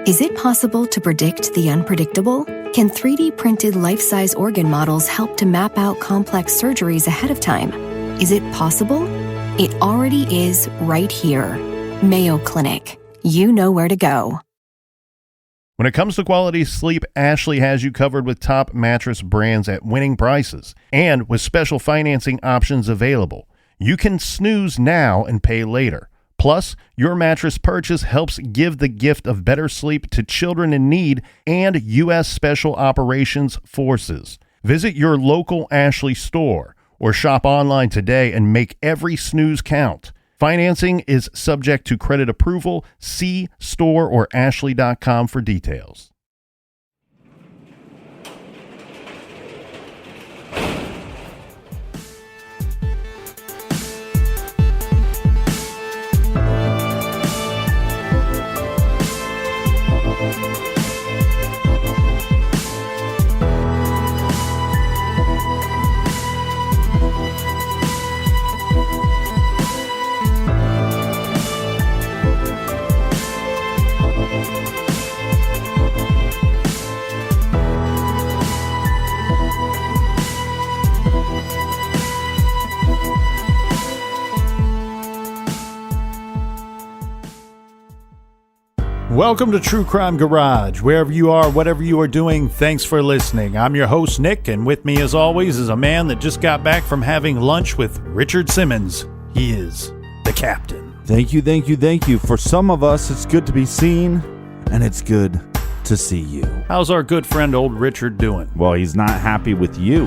Is it possible to predict the unpredictable? Can 3D printed life-size organ models help to map out complex surgeries ahead of time? Is it possible? It already is right here. Mayo Clinic. You know where to go. When it comes to quality sleep, Ashley has you covered with top mattress brands at winning prices and with special financing options available. You can snooze now and pay later. Plus, your mattress purchase helps give the gift of better sleep to children in need and U.S. Special Operations Forces. Visit your local Ashley store or shop online today and make every snooze count. Financing is subject to credit approval. See store or ashley.com for details. Welcome to True Crime Garage. Wherever you are, whatever you are doing, thanks for listening. I'm your host, Nick, and with me, as always, is a man that just got back from having lunch with Richard Simmons. He is the captain. Thank you. For some of us, it's good to be seen, and it's good to see you. How's our good friend, old Richard, doing? Well, he's not happy with you.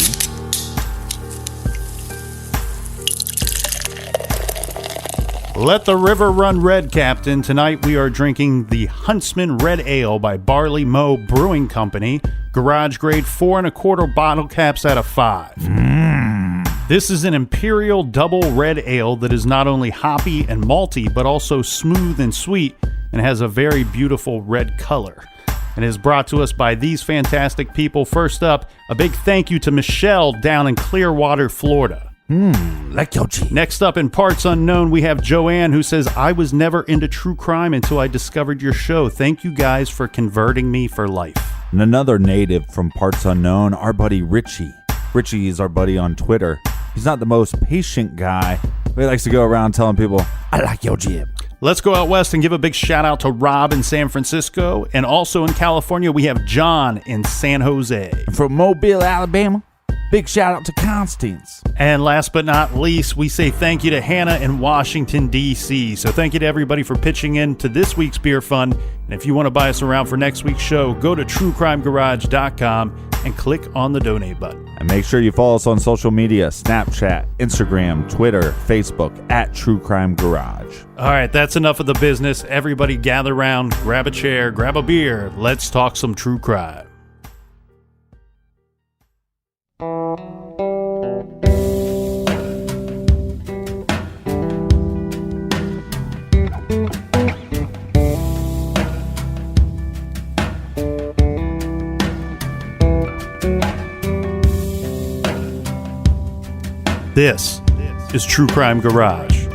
Let the river run red, Captain. Tonight we are drinking the Huntsmen Red Ale by Barley Brewing Company. Garage grade 4 1/4 bottle caps out of 5. This is an imperial double red ale that is not only hoppy and malty, but also smooth and sweet, and has a very beautiful red color. And is brought to us by these fantastic people. First up, a big thank you to Michelle down in Clearwater, Florida. Like your G. Next up in Parts Unknown, we have Joanne, who says, I was never into true crime until I discovered your show. Thank you guys for converting me for life. And another native from Parts Unknown, our buddy Richie. Richie is our buddy on Twitter. He's not the most patient guy, but he likes to go around telling people, I like your jib. Let's go out west and give a big shout out to Rob in San Francisco. And also in California, we have John in San Jose. And from Mobile, Alabama, big shout out to Constance. And last but not least, we say thank you to Hannah in Washington, D.C. So thank you to everybody for pitching in to this week's Beer Fund. And if you want to buy us around for next week's show, go to truecrimegarage.com and click on the donate button. And make sure you follow us on social media, Snapchat, Instagram, Twitter, Facebook, at True Crime Garage. All right, that's enough of the business. Everybody gather around, grab a chair, grab a beer. Let's talk some true crime. This is True Crime Garage.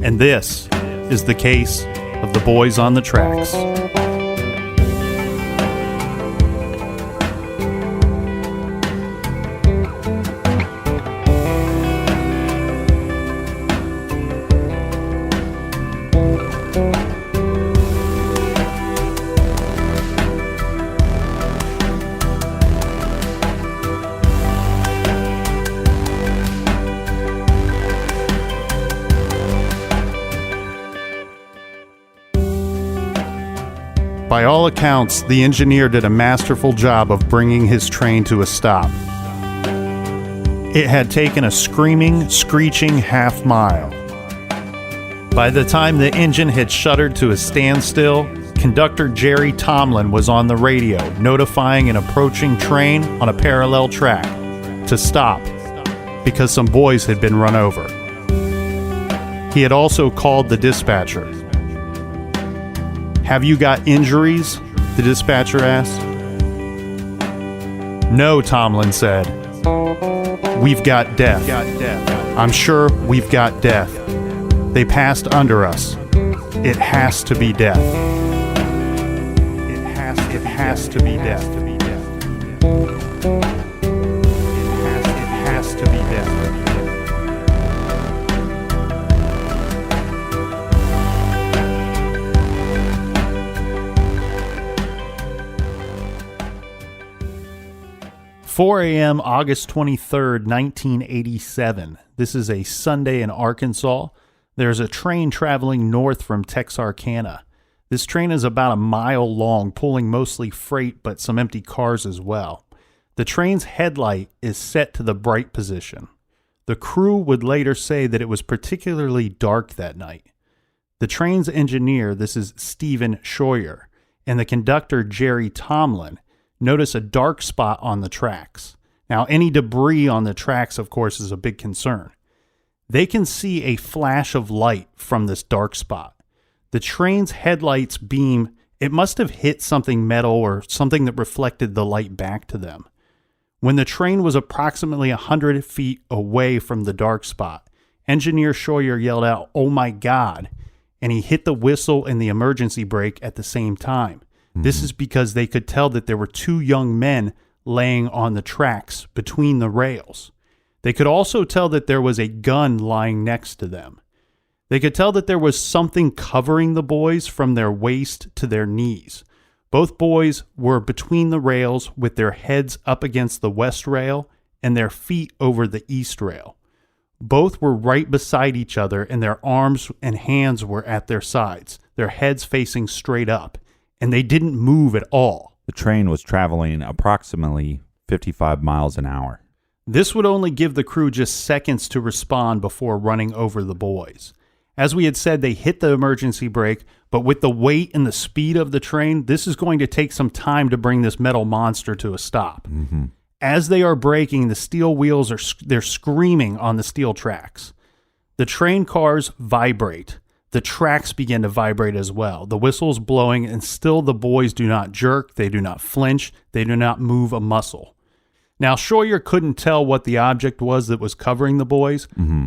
And this is the case of the boys on the tracks. By all accounts, the engineer did a masterful job of bringing his train to a stop. It had taken a screaming, screeching half mile. By the time the engine had shuddered to a standstill, Conductor Jerry Tomlin was on the radio, notifying an approaching train on a parallel track to stop because some boys had been run over. He had also called the dispatcher. "Have you got injuries?" the dispatcher asked. "No," Tomlin said. "We've got death. I'm sure we've got death. They passed under us. It has to be death. It has to be death. It has to be death. 4 a.m., August 23rd, 1987. This is a Sunday in Arkansas. There's a train traveling north from Texarkana. This train is about a mile long, pulling mostly freight, but some empty cars as well. The train's headlight is set to the bright position. The crew would later say that it was particularly dark that night. The train's engineer, this is Stephen Scheuer, and the conductor, Jerry Tomlin, notice a dark spot on the tracks. Now, any debris on the tracks, of course, is a big concern. They can see a flash of light from this dark spot. The train's headlights beam, it must have hit something metal or something that reflected the light back to them. When the train was approximately 100 feet away from the dark spot, engineer Scheuer yelled out, "Oh my God," and he hit the whistle and the emergency brake at the same time. This is because they could tell that there were two young men laying on the tracks between the rails. They could also tell that there was a gun lying next to them. They could tell that there was something covering the boys from their waist to their knees. Both boys were between the rails with their heads up against the west rail and their feet over the east rail. Both were right beside each other and their arms and hands were at their sides, their heads facing straight up. And they didn't move at all. The train was traveling approximately 55 miles an hour. This would only give the crew just seconds to respond before running over the boys. As we had said, they hit the emergency brake, but with the weight and the speed of the train, this is going to take some time to bring this metal monster to a stop. Mm-hmm. As they are braking, the steel wheels they're screaming on the steel tracks. The train cars vibrate. The tracks begin to vibrate as well. The whistle's blowing, and still the boys do not jerk, they do not flinch, they do not move a muscle. Now, Scheuer couldn't tell what the object was that was covering the boys,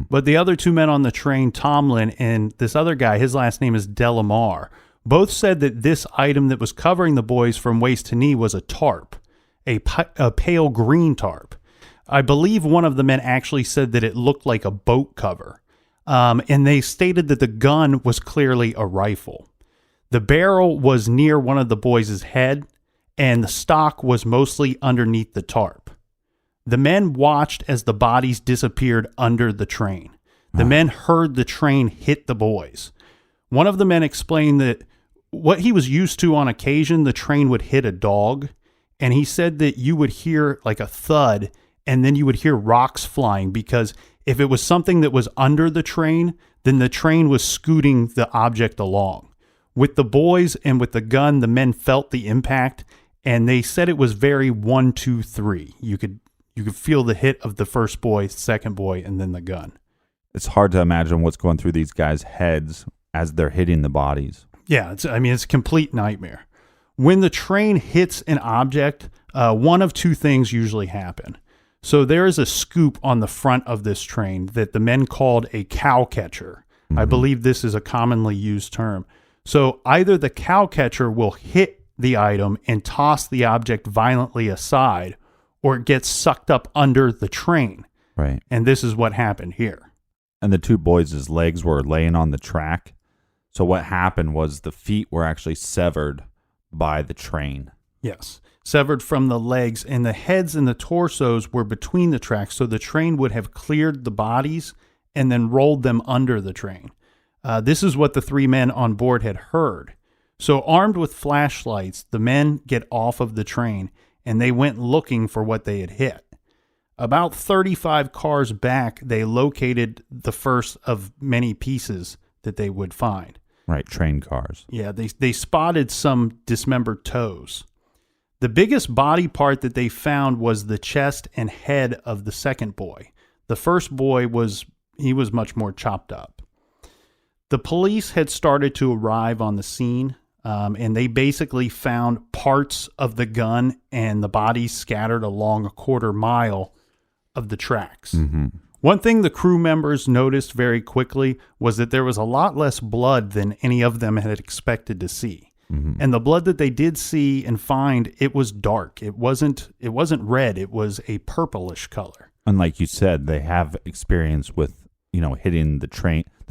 but the other two men on the train, Tomlin and this other guy, his last name is Delamar, both said that this item that was covering the boys from waist to knee was a tarp, a pale green tarp. I believe one of the men actually said that it looked like a boat cover. And they stated that the gun was clearly a rifle. The barrel was near one of the boys' head, and the stock was mostly underneath the tarp. The men watched as the bodies disappeared under the train. The men heard the train hit the boys. One of the men explained that what he was used to on occasion, the train would hit a dog, and he said that you would hear like a thud, and then you would hear rocks flying because if it was something that was under the train, then the train was scooting the object along. With the boys and with the gun, the men felt the impact, and they said it was very 1, 2, 3. You could feel the hit of the first boy, second boy, and then the gun. It's hard to imagine what's going through these guys' heads as they're hitting the bodies. Yeah, it's a complete nightmare. When the train hits an object, one of two things usually happen. So there is a scoop on the front of this train that the men called a cow catcher. I believe this is a commonly used term. So either the cow catcher will hit the item and toss the object violently aside, or it gets sucked up under the train. Right. And this is what happened here. And the two boys' legs were laying on the track. So what happened was the feet were actually severed by the train. Yes. Severed from the legs, and the heads and the torsos were between the tracks, so the train would have cleared the bodies and then rolled them under the train. This is what the three men on board had heard. So armed with flashlights, the men get off of the train, and they went looking for what they had hit. About 35 cars back, they located the first of many pieces that they would find. Right, train cars. Yeah, they spotted some dismembered toes. The biggest body part that they found was the chest and head of the second boy. The first boy was much more chopped up. The police had started to arrive on the scene, and they basically found parts of the gun and the bodies scattered along a quarter mile of the tracks. One thing the crew members noticed very quickly was that there was a lot less blood than any of them had expected to see. And the blood that they did see and find, it was dark. It wasn't red. It was a purplish color. And like you said, they have experience with, hitting the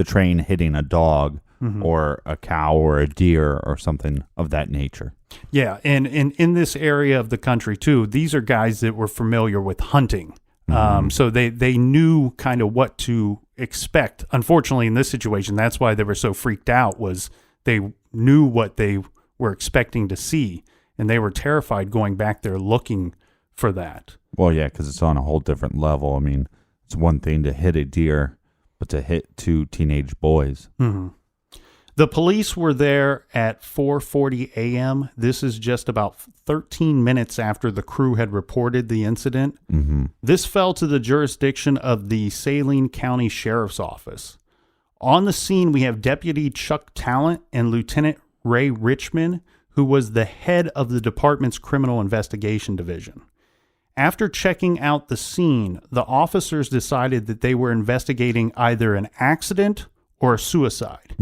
train hitting a dog or a cow or a deer or something of that nature. Yeah, and in this area of the country too, these are guys that were familiar with hunting. So they knew kind of what to expect. Unfortunately, in this situation, that's why they were so freaked out, was they knew what they were expecting to see, and they were terrified going back there looking for that. Well, yeah, because it's on a whole different level. I mean, it's one thing to hit a deer, but to hit two teenage boys. The police were there at 4:40 a.m. This is just about 13 minutes after the crew had reported the incident. This fell to the jurisdiction of the Saline County Sheriff's Office. On the scene, we have Deputy Chuck Talent and Lieutenant Ray Richmond, who was the head of the department's Criminal Investigation Division. After checking out the scene, the officers decided that they were investigating either an accident or a suicide.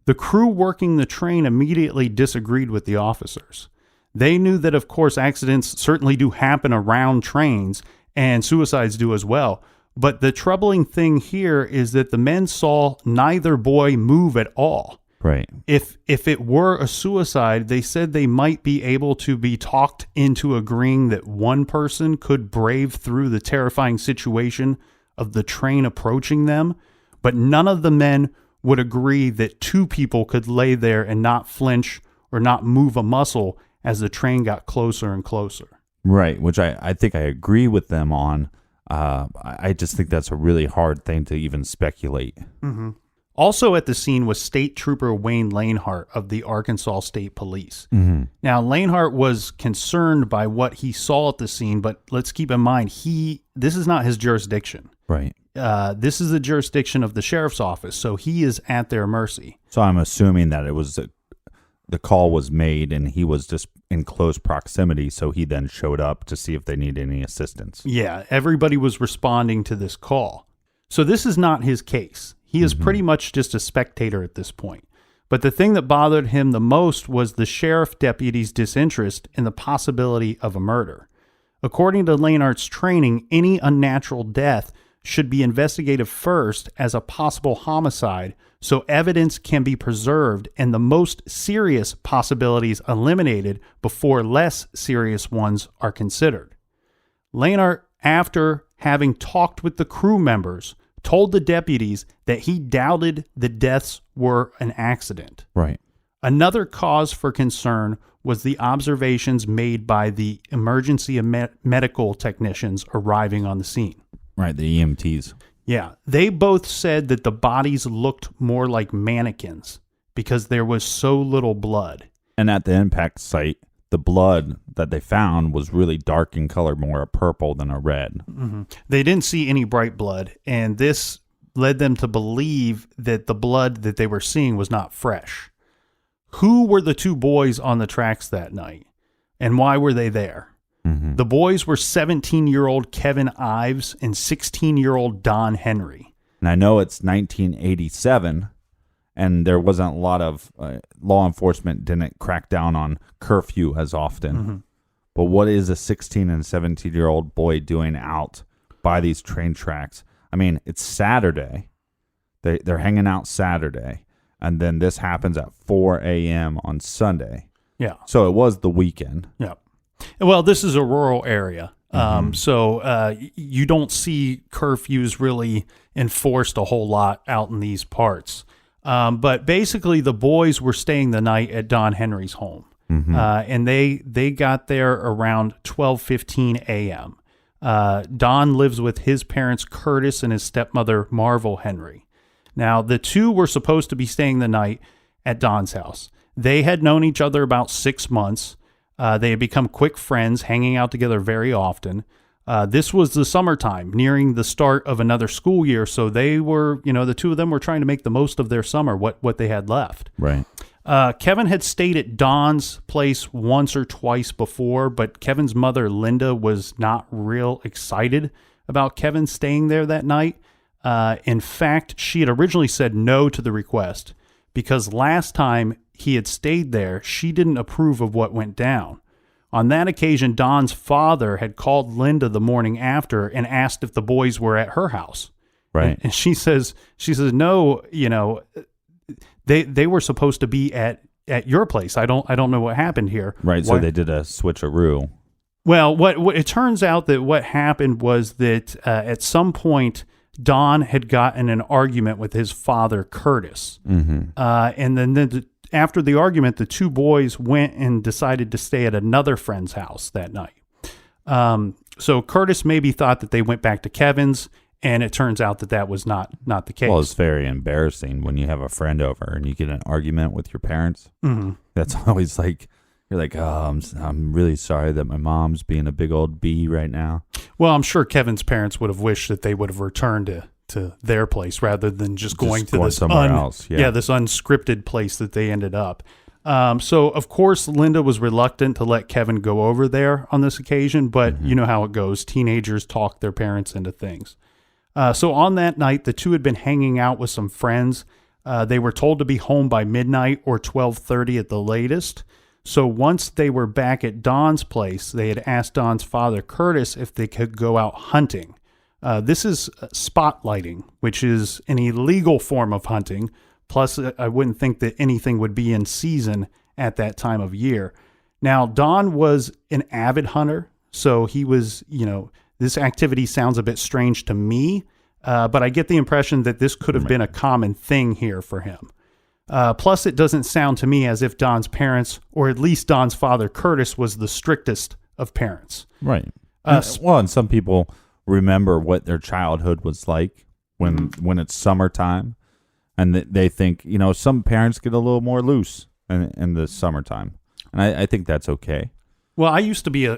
The crew working the train immediately disagreed with the officers. They knew that, of course, accidents certainly do happen around trains, and suicides do as well. But the troubling thing here is that the men saw neither boy move at all. Right. If it were a suicide, they said they might be able to be talked into agreeing that one person could brave through the terrifying situation of the train approaching them, but none of the men would agree that two people could lay there and not flinch or not move a muscle as the train got closer and closer. Right, which I think I agree with them on. I just think that's a really hard thing to even speculate. Also at the scene was State Trooper Wayne Lanehart of the Arkansas State Police. Now, Lanehart was concerned by what he saw at the scene, but let's keep in mind, this is not his jurisdiction. Right. This is the jurisdiction of the sheriff's office, so he is at their mercy. So I'm assuming that it was the call was made and he was just in close proximity, so he then showed up to see if they need any assistance. Yeah, everybody was responding to this call. So this is not his case. He is pretty much just a spectator at this point. But the thing that bothered him the most was the sheriff deputy's disinterest in the possibility of a murder. According to Lanehart's training, any unnatural death should be investigated first as a possible homicide so evidence can be preserved and the most serious possibilities eliminated before less serious ones are considered. Lanehart, after having talked with the crew members, told the deputies that he doubted the deaths were an accident. Right. Another cause for concern was the observations made by the emergency medical technicians arriving on the scene. Right, the EMTs. Yeah, they both said that the bodies looked more like mannequins because there was so little blood. And at the impact site, the blood that they found was really dark in color, more a purple than a red. They didn't see any bright blood, and this led them to believe that the blood that they were seeing was not fresh. Who were the two boys on the tracks that night, and why were they there? The boys were 17-year-old Kevin Ives and 16-year-old Don Henry. And I know it's 1987, and there wasn't a lot of law enforcement didn't crack down on curfew as often. But what is a 16 and 17-year-old boy doing out by these train tracks? I mean, it's Saturday. They're hanging out Saturday, and then this happens at 4 a.m. on Sunday. Yeah. So it was the weekend. Yeah. Well, this is a rural area, so you don't see curfews really enforced a whole lot out in these parts. But basically, the boys were staying the night at Don Henry's home, and they got there around 12:15 a.m. Don lives with his parents, Curtis, and his stepmother, Marvel Henry. Now, the two were supposed to be staying the night at Don's house. They had known each other about 6 months. They had become quick friends, hanging out together very often. This was the summertime, nearing the start of another school year, so they were, the two of them were trying to make the most of their summer, what they had left. Right. Kevin had stayed at Don's place once or twice before, but Kevin's mother, Linda, was not real excited about Kevin staying there that night. In fact, she had originally said no to the request because last time he had stayed there, she didn't approve of what went down. On that occasion, Don's father had called Linda the morning after and asked if the boys were at her house. Right. And she says, no, they were supposed to be at your place. I don't know what happened here. Right. So they did a switcheroo. Well, what it turns out that what happened was that at some point, Don had gotten an argument with his father, Curtis. Mm-hmm. And then after the argument, the two boys went and decided to stay at another friend's house that night. So Curtis maybe thought that they went back to Kevin's, and it turns out that was not the case. Well, it's very embarrassing when you have a friend over and you get an argument with your parents. Mm-hmm. That's always like, you're like, oh, I'm really sorry that my mom's being a big old bee right now. Well, I'm sure Kevin's parents would have wished that they would have returned to their place rather than just going to this somewhere else. Yeah, this unscripted place that they ended up. So, of course, Linda was reluctant to let Kevin go over there on this occasion, but you know how it goes. Teenagers talk their parents into things. So on that night, the two had been hanging out with some friends. They were told to be home by midnight or 12:30 at the latest. So once they were back at Don's place, they had asked Don's father, Curtis, if they could go out hunting. This is spotlighting, which is an illegal form of hunting. Plus, I wouldn't think that anything would be in season at that time of year. Now, Don was an avid hunter, so he was, this activity sounds a bit strange to me, but I get the impression that this could have been a common thing here for him. Plus, it doesn't sound to me as if Don's parents, or at least Don's father, Curtis, was the strictest of parents. Right. And some people remember what their childhood was like when it's summertime, and they think, some parents get a little more loose in the summertime, and I think that's okay. Well, I used to be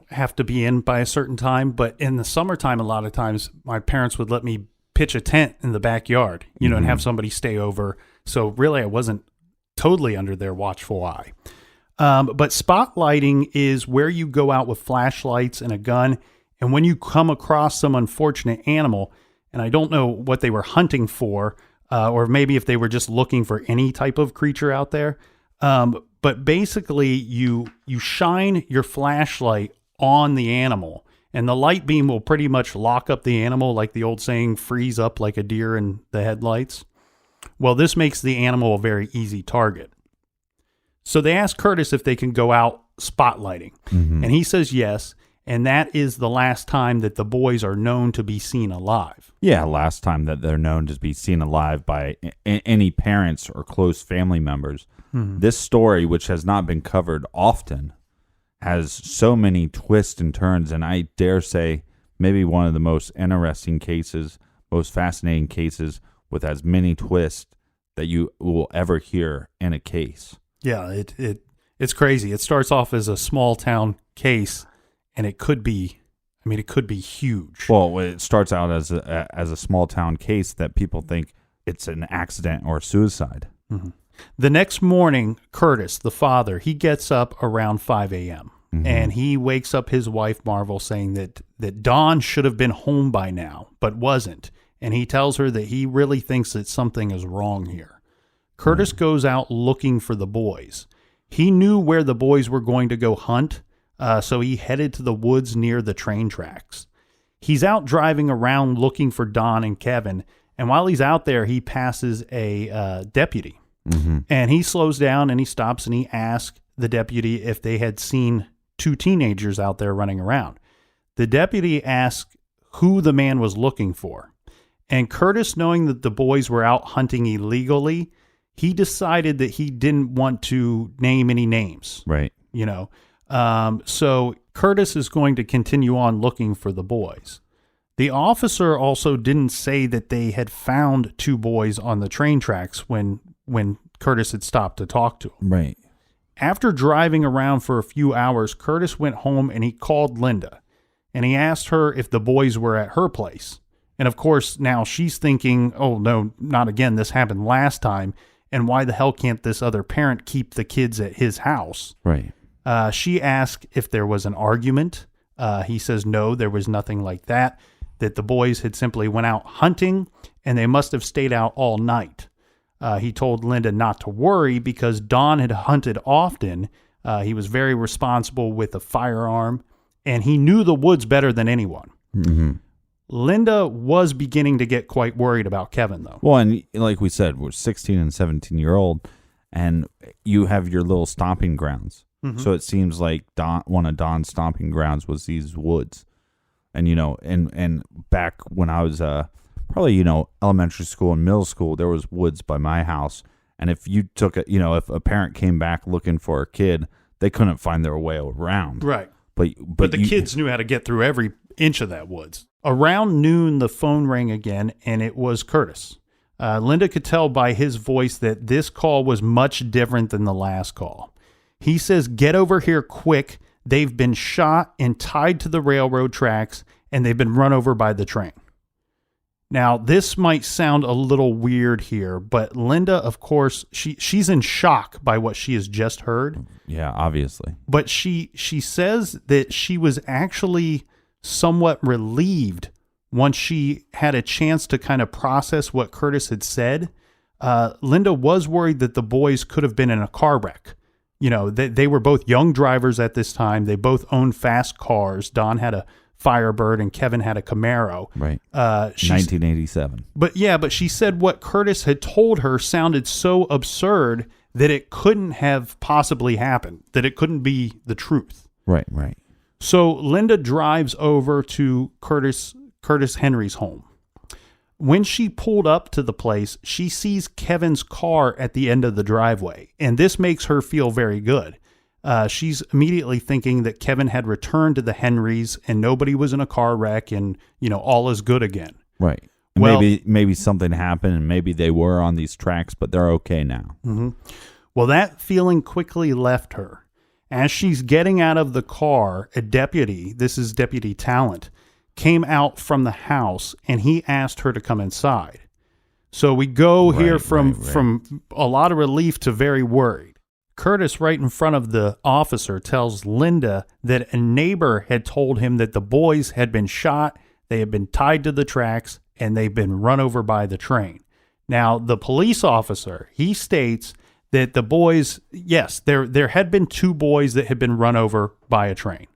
have to be in by a certain time, but in the summertime, a lot of times my parents would let me pitch a tent in the backyard, and have somebody stay over. So really, I wasn't totally under their watchful eye. But spotlighting is where you go out with flashlights and a gun, and when you come across some unfortunate animal, and I don't know what they were hunting for, or maybe if they were just looking for any type of creature out there, but basically you shine your flashlight on the animal, and the light beam will pretty much lock up the animal, like the old saying, freeze up like a deer in the headlights. Well, this makes the animal a very easy target. So they asked Curtis if they can go out spotlighting, and he says yes, and that is the last time that the boys are known to be seen alive. Yeah, last time that they're known to be seen alive by any parents or close family members. This story, which has not been covered often, has so many twists and turns, and I dare say maybe one of the most interesting cases, most fascinating cases with as many twists that you will ever hear in a case. Yeah, it's crazy. It starts off as a small town case, and it could be huge. Well, it starts out as a small town case that people think it's an accident or suicide. Mm-hmm. The next morning, Curtis, the father, he gets up around 5 a.m. And he wakes up his wife, Marvel, saying that Don should have been home by now, but wasn't. And he tells her that he really thinks that something is wrong here. Curtis goes out looking for the boys. He knew where the boys were going to go hunt, so he headed to the woods near the train tracks. He's out driving around looking for Don and Kevin, and while he's out there, he passes a deputy. And he slows down and he stops and he asks the deputy if they had seen two teenagers out there running around. The deputy asked who the man was looking for. And Curtis, knowing that the boys were out hunting illegally, he decided that he didn't want to name any names. Right. So Curtis is going to continue on looking for the boys. The officer also didn't say that they had found two boys on the train tracks when Curtis had stopped to talk to him. Right. After driving around for a few hours, Curtis went home and he called Linda. And he asked her if the boys were at her place. And of course, now she's thinking, oh, no, not again. This happened last time. And why the hell can't this other parent keep the kids at his house? Right. She asked if there was an argument. He says, no, there was nothing like that. that the boys had simply went out hunting and they must have stayed out all night. He told Linda not to worry because Don had hunted often. He was very responsible with a firearm, and he knew the woods better than anyone. Mm-hmm. Linda was beginning to get quite worried about Kevin, though. Well, and like we said, we're 16 and 17-year-old, and you have your little stomping grounds. Mm-hmm. So it seems like one of Don's stomping grounds was these woods. And, and back when I was probably, elementary school and middle school, there was woods by my house. And if you took if a parent came back looking for a kid, they couldn't find their way around. Right. But the kids knew how to get through every inch of that woods. Around noon, the phone rang again, and it was Curtis. Linda could tell by his voice that this call was much different than the last call. He says, "Get over here quick. They've been shot and tied to the railroad tracks, and they've been run over by the train." Now, this might sound a little weird here, but Linda, of course, she's in shock by what she has just heard. Yeah, obviously. But she says that she was actually somewhat relieved once she had a chance to kind of process what Curtis had said. Linda was worried that the boys could have been in a car wreck. They were both young drivers at this time. They both owned fast cars. Don had a Firebird and Kevin had a Camaro. Right. 1987. But she said what Curtis had told her sounded so absurd that it couldn't have possibly happened, that it couldn't be the truth. Right. So Linda drives over to Curtis Henry's home. When she pulled up to the place, she sees Kevin's car at the end of the driveway, and this makes her feel very good. She's immediately thinking that Kevin had returned to the Henrys and nobody was in a car wreck and, all is good again. Right. And maybe something happened and maybe they were on these tracks, but they're okay now. Mm-hmm. Well, that feeling quickly left her. As she's getting out of the car, a deputy, this is Deputy Talent, came out from the house and he asked her to come inside. So we go here from a lot of relief to very worried. Curtis, right in front of the officer, tells Linda that a neighbor had told him that the boys had been shot, they had been tied to the tracks, and they've been run over by the train. Now, the police officer, he states that the boys, yes, there had been 2 boys that had been run over by a train.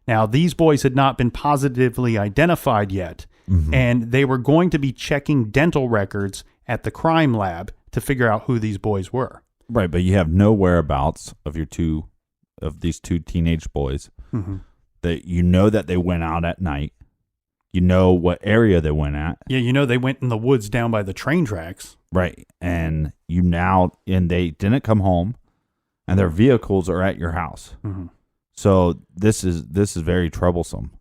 Now, these boys had not been positively identified yet, and they were going to be checking dental records at the crime lab to figure out who these boys were. Right, but you have no whereabouts of these two teenage boys. Mm-hmm. That they went out at night. You know what area they went at. Yeah, they went in the woods down by the train tracks. Right, and they didn't come home, and their vehicles are at your house. Mm-hmm. So this is very troublesome.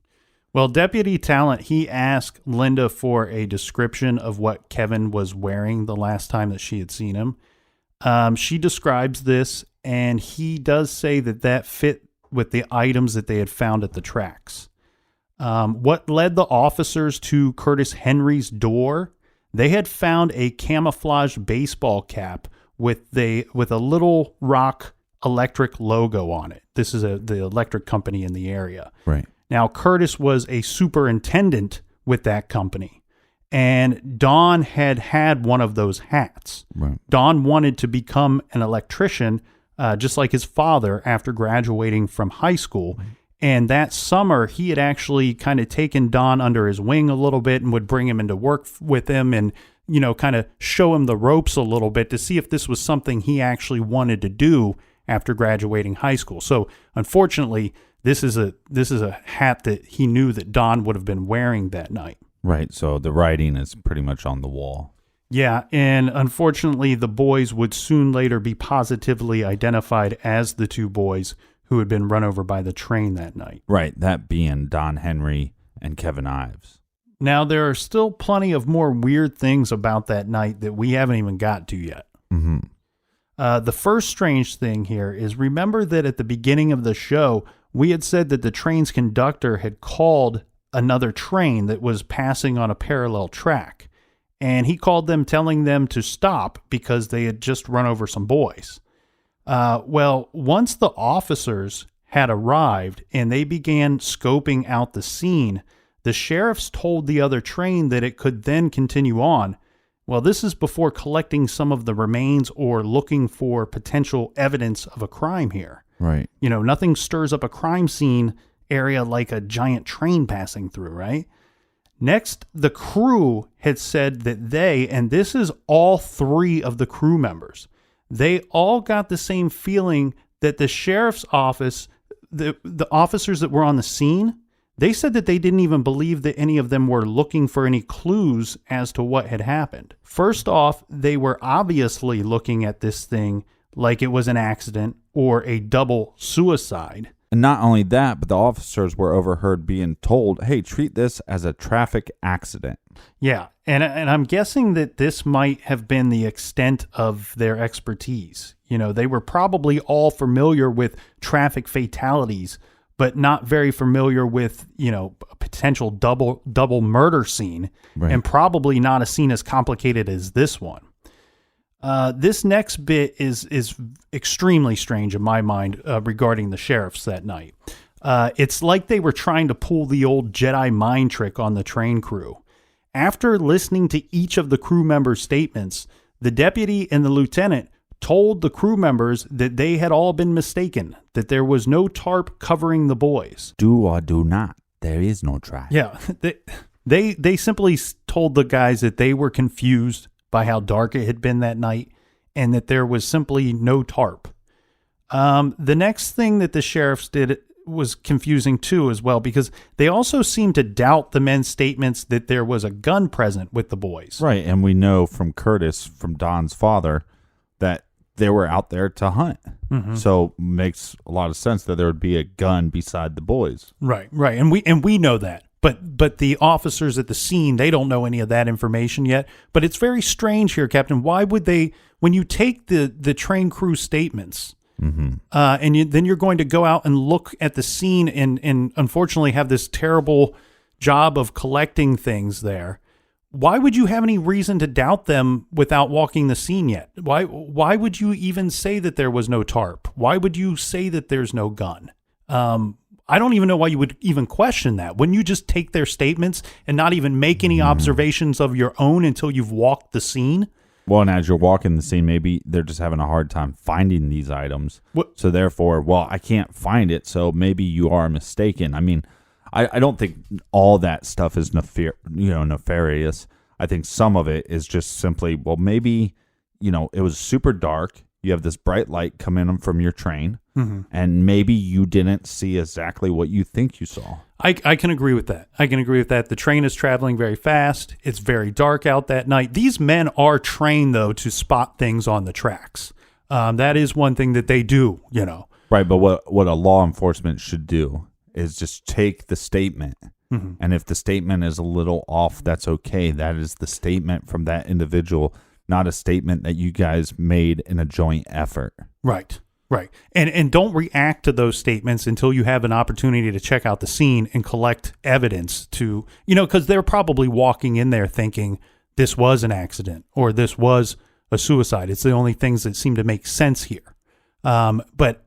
Well, Deputy Talent, he asked Linda for a description of what Kevin was wearing the last time that she had seen him. She describes this, and he does say that fit with the items that they had found at the tracks. What led the officers to Curtis Henry's door? They had found a camouflage baseball cap with a Little Rock Electric logo on it. This is the electric company in the area. Right. Now, Curtis was a superintendent with that company. And Don had one of those hats. Right. Don wanted to become an electrician, just like his father, after graduating from high school. Right. And that summer, he had actually kind of taken Don under his wing a little bit and would bring him into work with him and, kind of show him the ropes a little bit to see if this was something he actually wanted to do after graduating high school. So, unfortunately, this is a hat that he knew that Don would have been wearing that night. Right, so the writing is pretty much on the wall. Yeah, and unfortunately, the boys would soon later be positively identified as the 2 boys who had been run over by the train that night. Right, that being Don Henry and Kevin Ives. Now, there are still plenty of more weird things about that night that we haven't even got to yet. Mm-hmm. The first strange thing here is, remember that at the beginning of the show, we had said that the train's conductor had called another train that was passing on a parallel track. And he called them telling them to stop because they had just run over some boys. Well, once the officers had arrived and they began scoping out the scene, The sheriffs told the other train that it could then continue on. Well, this is before collecting some of the remains or looking for potential evidence of a crime here. Right. Nothing stirs up a crime scene area like a giant train passing through, right? Next, the crew had said that and this is all 3 of the crew members, they all got the same feeling that the sheriff's office, the officers that were on the scene, they said that they didn't even believe that any of them were looking for any clues as to what had happened. First off, they were obviously looking at this thing like it was an accident or a double suicide. And not only that, but the officers were overheard being told, hey, treat this as a traffic accident. Yeah, and I'm guessing that this might have been the extent of their expertise. They were probably all familiar with traffic fatalities, but not very familiar with, a potential double murder scene, right. And probably not a scene as complicated as this one. This next bit is extremely strange in my mind regarding the sheriffs that night. It's like they were trying to pull the old Jedi mind trick on the train crew. After listening to each of the crew members' statements, the deputy and the lieutenant told the crew members that they had all been mistaken, that there was no tarp covering the boys. Do or do not. There is no tarp. Yeah, they simply told the guys that they were confused by how dark it had been that night and that there was simply no tarp. The next thing that the sheriffs did was confusing too as well, because they also seemed to doubt the men's statements that there was a gun present with the boys. Right, and we know from Curtis, from Don's father, that they were out there to hunt. Mm-hmm. So makes a lot of sense that there would be a gun beside the boys. Right. And we know that. But the officers at the scene, they don't know any of that information yet. But it's very strange here, Captain. Why would they, when you take the train crew statements, mm-hmm. Then you're going to go out and look at the scene and unfortunately have this terrible job of collecting things there, why would you have any reason to doubt them without walking the scene yet? Why would you even say that there was no tarp? Why would you say that there's no gun? I don't even know why you would even question that. Wouldn't you just take their statements and not even make any observations of your own until you've walked the scene? Well, and as you're walking the scene, maybe they're just having a hard time finding these items. What? So therefore, I can't find it, so maybe you are mistaken. I mean, I don't think all that stuff is nefarious. I think some of it is just simply, maybe, it was super dark. You have this bright light coming in from your train, mm-hmm. and maybe you didn't see exactly what you think you saw. I can agree with that. The train is traveling very fast. It's very dark out that night. These men are trained, though, to spot things on the tracks. That is one thing that they do, Right, but what a law enforcement should do is just take the statement, mm-hmm. and if the statement is a little off, that's okay. That is the statement from that individual, not a statement that you guys made in a joint effort. Right. And don't react to those statements until you have an opportunity to check out the scene and collect evidence to, because they're probably walking in there thinking this was an accident or this was a suicide. It's the only things that seem to make sense here. But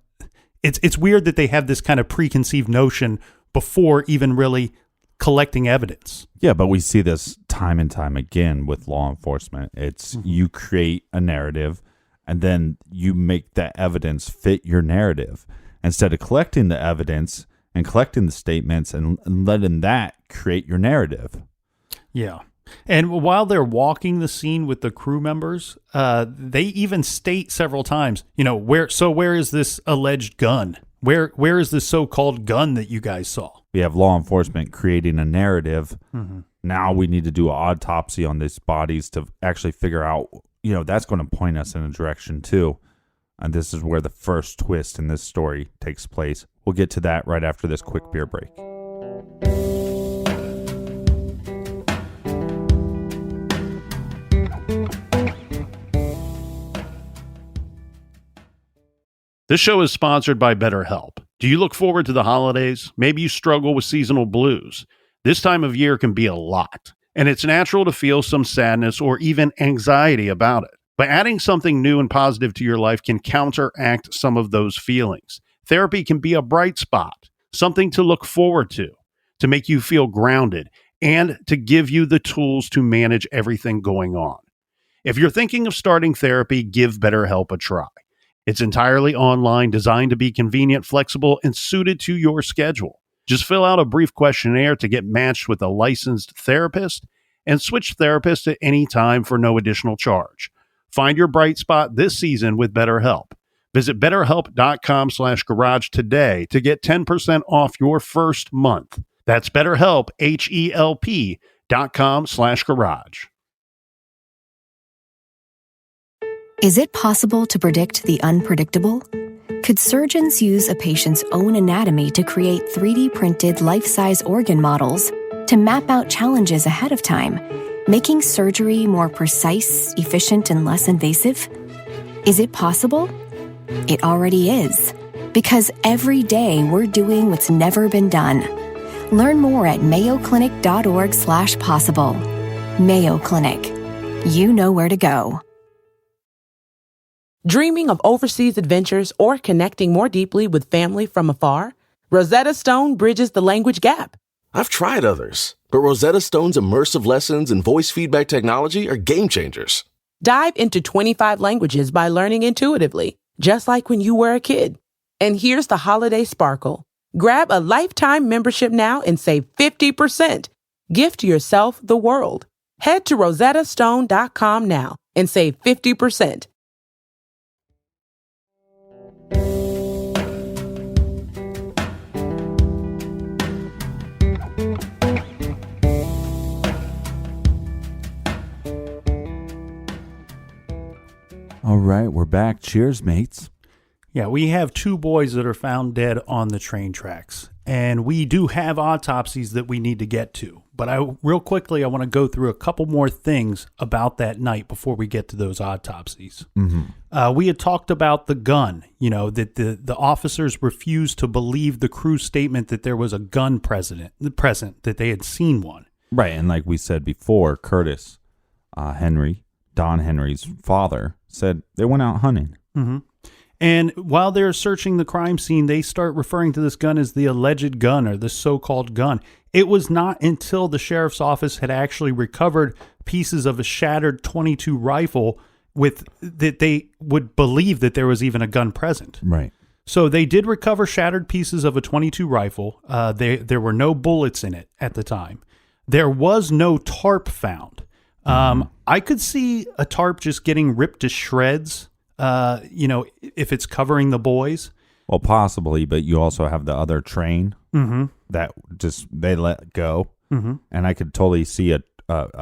it's weird that they have this kind of preconceived notion before even really collecting evidence. Yeah, but we see this time and time again with law enforcement. It's mm-hmm. you create a narrative and then you make that evidence fit your narrative instead of collecting the evidence and collecting the statements and letting that create your narrative. Yeah. And while they're walking the scene with the crew members, they even state several times, where is this alleged gun? Where is this so-called gun that you guys saw? We have law enforcement creating a narrative. Mm-hmm. Now we need to do an autopsy on these bodies to actually figure out, that's going to point us in a direction too. And this is where the first twist in this story takes place. We'll get to that right after this quick beer break. This show is sponsored by BetterHelp. Do you look forward to the holidays? Maybe you struggle with seasonal blues. This time of year can be a lot, and it's natural to feel some sadness or even anxiety about it. But adding something new and positive to your life can counteract some of those feelings. Therapy can be a bright spot, something to look forward to. to make you feel grounded and to give you the tools to manage everything going on. If you're thinking of starting therapy, give BetterHelp a try. It's entirely online, designed to be convenient, flexible, and suited to your schedule. Just fill out a brief questionnaire to get matched with a licensed therapist and switch therapists at any time for no additional charge. Find your bright spot this season with BetterHelp. Visit BetterHelp.com/garage today to get 10% off your first month. That's BetterHelp, HELP.com/garage. Is it possible to predict the unpredictable? Could surgeons use a patient's own anatomy to create 3D printed life-size organ models to map out challenges ahead of time, making surgery more precise, efficient, and less invasive? Is it possible? It already is, because every day we're doing what's never been done. Learn more at mayoclinic.org/possible. Mayo Clinic. You know where to go. Dreaming of overseas adventures or connecting more deeply with family from afar? Rosetta Stone bridges the language gap. I've tried others, but Rosetta Stone's immersive lessons and voice feedback technology are game changers. Dive into 25 languages by learning intuitively, just like when you were a kid. And here's the holiday sparkle. Grab a lifetime membership now and save 50%. Gift yourself the world. Head to rosettastone.com now and save 50%. All right, we're back. Cheers, mates. Yeah, we have two boys that are found dead on the train tracks, and we do have autopsies that we need to get to. But real quickly, I want to go through a couple more things about that night before we get to those autopsies. Mm-hmm. We had talked about the gun, that the officers refused to believe the crew's statement that there was a gun present, that they had seen one. Right, and like we said before, Curtis Don Henry's father, said they went out hunting. Mm-hmm. And while they're searching the crime scene, they start referring to this gun as the alleged gun or the so-called gun. It was not until the sheriff's office had actually recovered pieces of a shattered .22 rifle that they would believe that there was even a gun present. Right. So they did recover shattered pieces of a .22 rifle. There were no bullets in it at the time. There was no tarp found. I could see a tarp just getting ripped to shreds, if it's covering the boys. Well, possibly, but you also have the other train that just they let go. Mm-hmm. And I could totally see a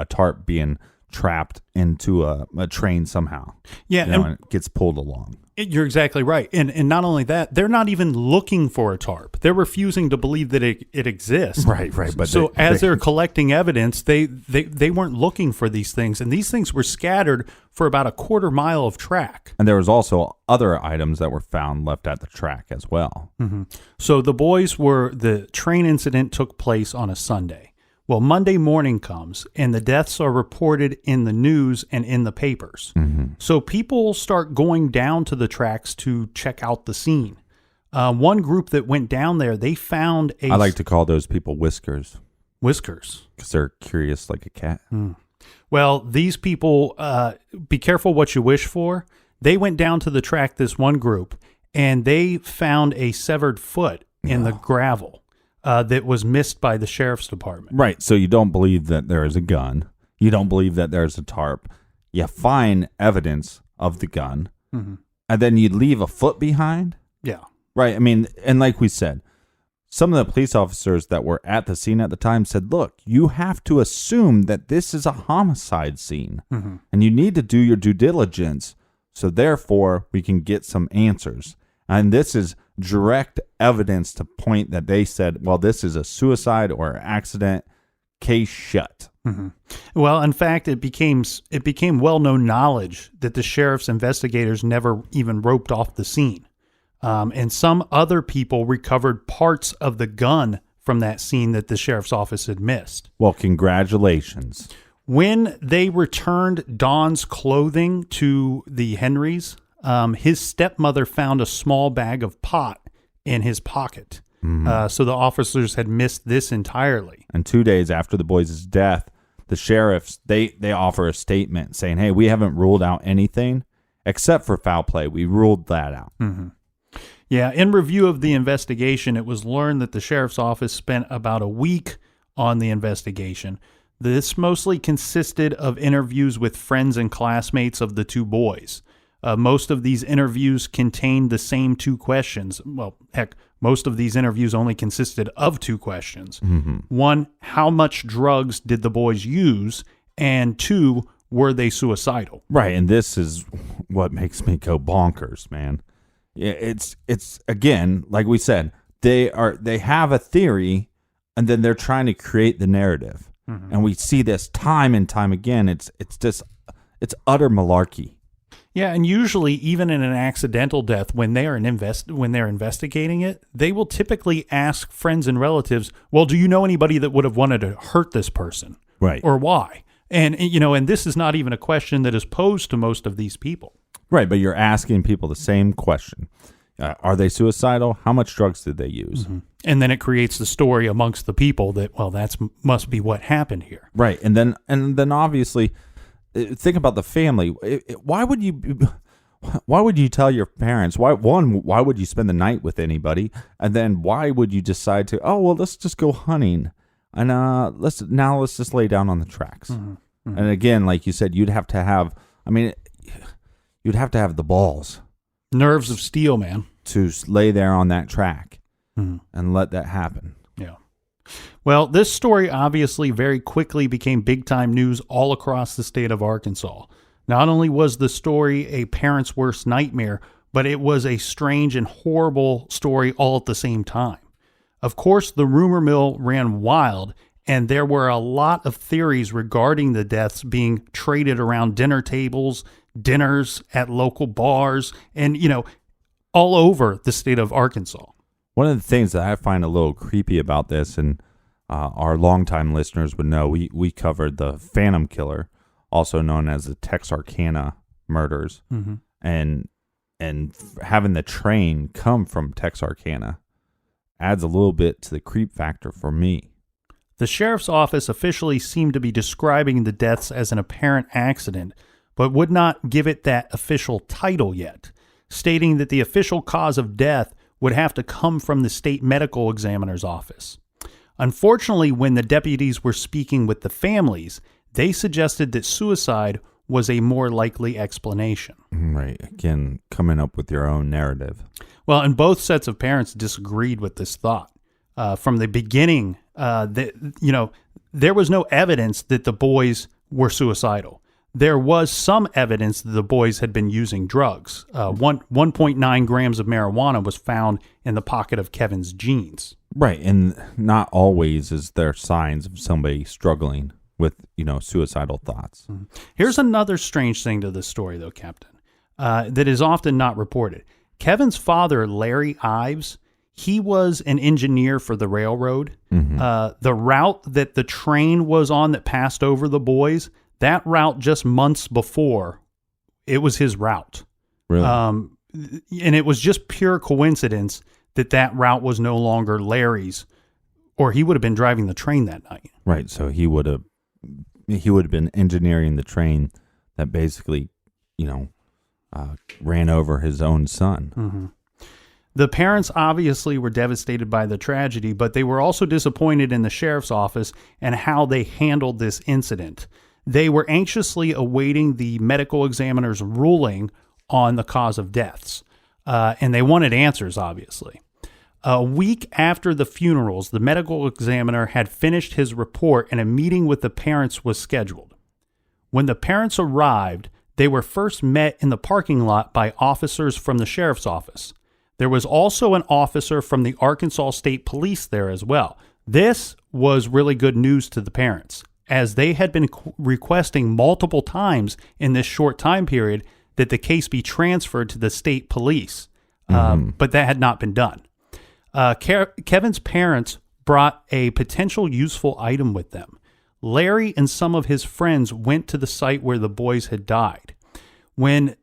tarp being trapped into a train somehow. Yeah. And it gets pulled along. You're exactly right. And not only that, they're not even looking for a tarp. They're refusing to believe that it exists. Right. But so as they're collecting evidence, they weren't looking for these things. And these things were scattered for about a quarter mile of track. And there was also other items that were found left at the track as well. Mm-hmm. So the train incident took place on a Sunday. Well, Monday morning comes, and the deaths are reported in the news and in the papers. Mm-hmm. So people start going down to the tracks to check out the scene. One group that went down there, they found I like to call those people whiskers. Whiskers. Because they're curious like a cat. Mm. Well, these people, be careful what you wish for. They went down to the track, this one group, and they found a severed foot in the gravel. That was missed by the sheriff's department. Right. So you don't believe that there is a gun. You don't believe that there's a tarp. You find evidence of the gun. Mm-hmm. And then you leave a foot behind. Yeah. Right. I mean, and like we said, some of the police officers that were at the scene at the time said, look, you have to assume that this is a homicide scene. Mm-hmm. And you need to do your due diligence. So therefore, we can get some answers. And this is direct evidence to point that they said, well, this is a suicide or accident, case shut. Mm-hmm. Well, in fact, it became well-known knowledge that the sheriff's investigators never even roped off the scene. And some other people recovered parts of the gun from that scene that the sheriff's office had missed. Well, congratulations. When they returned Don's clothing to the Henrys, his stepmother found a small bag of pot in his pocket. So the officers had missed this entirely. And 2 days after the boys' death, the sheriffs, they offer a statement saying, hey, we haven't ruled out anything except for foul play. We ruled that out. Yeah, in review of the investigation, it was learned that the sheriff's office spent about a week on the investigation. This mostly consisted of interviews with friends and classmates of the two boys. Most of these interviews contained the same two questions. Well, heck, most of these interviews only consisted of two questions. One, how much drugs did the boys use? And two, were they suicidal? Right, and this is what makes me go bonkers, man. Yeah, it's again, like we said, they have a theory, and then they're trying to create the narrative, and we see this time and time again. It's utter malarkey. Yeah, and usually, even in an accidental death, when they're investigating it, they will typically ask friends and relatives, "Well, do you know anybody that would have wanted to hurt this person, right, or why?" And and this is not even a question that is posed to most of these people. Right, but you're asking people the same question. Are they suicidal? How much drugs did they use? And then it creates the story amongst the people that, well, that must be what happened here. Right, and then obviously, think about the family. Why would you tell your parents? Why would you spend the night with anybody? And then why would you decide to, let's just go hunting, and let's just lay down on the tracks. And again, like you said, you'd have to have the balls. Nerves of steel, man. To lay there on that track and let that happen. Yeah. Well, this story obviously very quickly became big-time news all across the state of Arkansas. Not only was the story a parent's worst nightmare, but it was a strange and horrible story all at the same time. Of course, the rumor mill ran wild, and there were a lot of theories regarding the deaths being traded around dinner tables, dinners at local bars, and, all over the state of Arkansas. One of the things that I find a little creepy about this, and our longtime listeners would know, we covered the Phantom Killer, also known as the Texarkana murders, and having the train come from Texarkana adds a little bit to the creep factor for me. The sheriff's office officially seemed to be describing the deaths as an apparent accident, but would not give it that official title yet, stating that the official cause of death would have to come from the state medical examiner's office. Unfortunately, when the deputies were speaking with the families, they suggested that suicide was a more likely explanation. Right. Again, coming up with your own narrative. Well, and both sets of parents disagreed with this thought. From the beginning, there was no evidence that the boys were suicidal. There was some evidence that the boys had been using drugs. 1.9 grams of marijuana was found in the pocket of Kevin's jeans. Right, and not always is there signs of somebody struggling with, suicidal thoughts. Here's another strange thing to this story, though, Captain, that is often not reported. Kevin's father, Larry Ives, he was an engineer for the railroad. The route that the train was on that passed over the boys, that route just months before, it was his route. Really? And it was just pure coincidence that route was no longer Larry's, or he would have been driving the train that night. Right. So he would have been engineering the train that basically, ran over his own son. The parents obviously were devastated by the tragedy, but they were also disappointed in the sheriff's office and how they handled this incident. They were anxiously awaiting the medical examiner's ruling on the cause of deaths, and they wanted answers, obviously. A week after the funerals, the medical examiner had finished his report and a meeting with the parents was scheduled. When the parents arrived, they were first met in the parking lot by officers from the sheriff's office. There was also an officer from the Arkansas State Police there as well. This was really good news to the parents, as they had been requesting multiple times in this short time period that the case be transferred to the state police, but that had not been done. Kevin's parents brought a potential useful item with them. Larry and some of his friends went to the site where the boys had died. When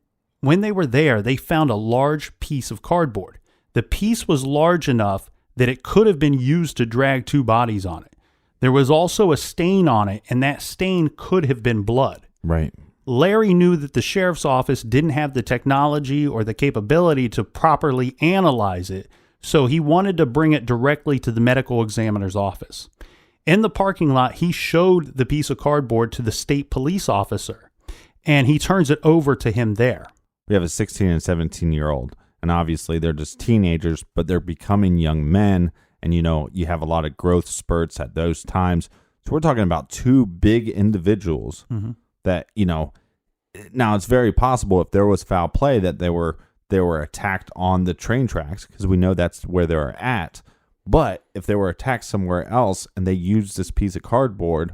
they were there, they found a large piece of cardboard. The piece was large enough that it could have been used to drag two bodies on it. There was also a stain on it, and that stain could have been blood. Right. Larry knew that the sheriff's office didn't have the technology or the capability to properly analyze it, so he wanted to bring it directly to the medical examiner's office. In the parking lot, he showed the piece of cardboard to the state police officer, and he turns it over to him there. We have a 16 and 17-year-old, and obviously they're just teenagers, but they're becoming young men, and you have a lot of growth spurts at those times. So we're talking about two big individuals that, now it's very possible if there was foul play that they were attacked on the train tracks, because we know that's where they're at. But if they were attacked somewhere else and they used this piece of cardboard,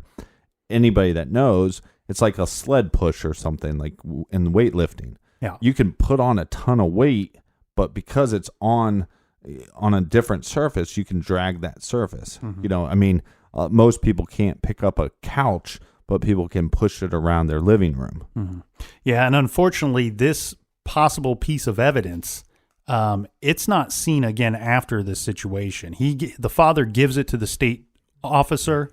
anybody that knows, it's like a sled push or something, like in weightlifting. Yeah. You can put on a ton of weight, but because it's on a different surface, you can drag that surface. Most people can't pick up a couch, but people can push it around their living room. Yeah, and unfortunately, this possible piece of evidence, it's not seen again after this situation. The father gives it to the state officer,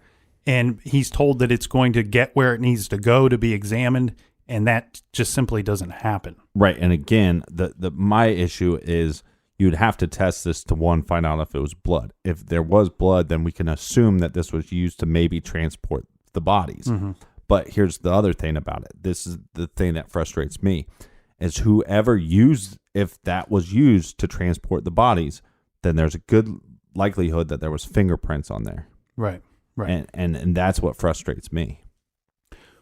and he's told that it's going to get where it needs to go to be examined, and that just simply doesn't happen. Right, and again, my issue is you'd have to test this to find out if it was blood. If there was blood, then we can assume that this was used to maybe transport the bodies. But here's the other thing about it. This is the thing that frustrates me, is if that was used to transport the bodies, then there's a good likelihood that there was fingerprints on there. Right. And that's what frustrates me.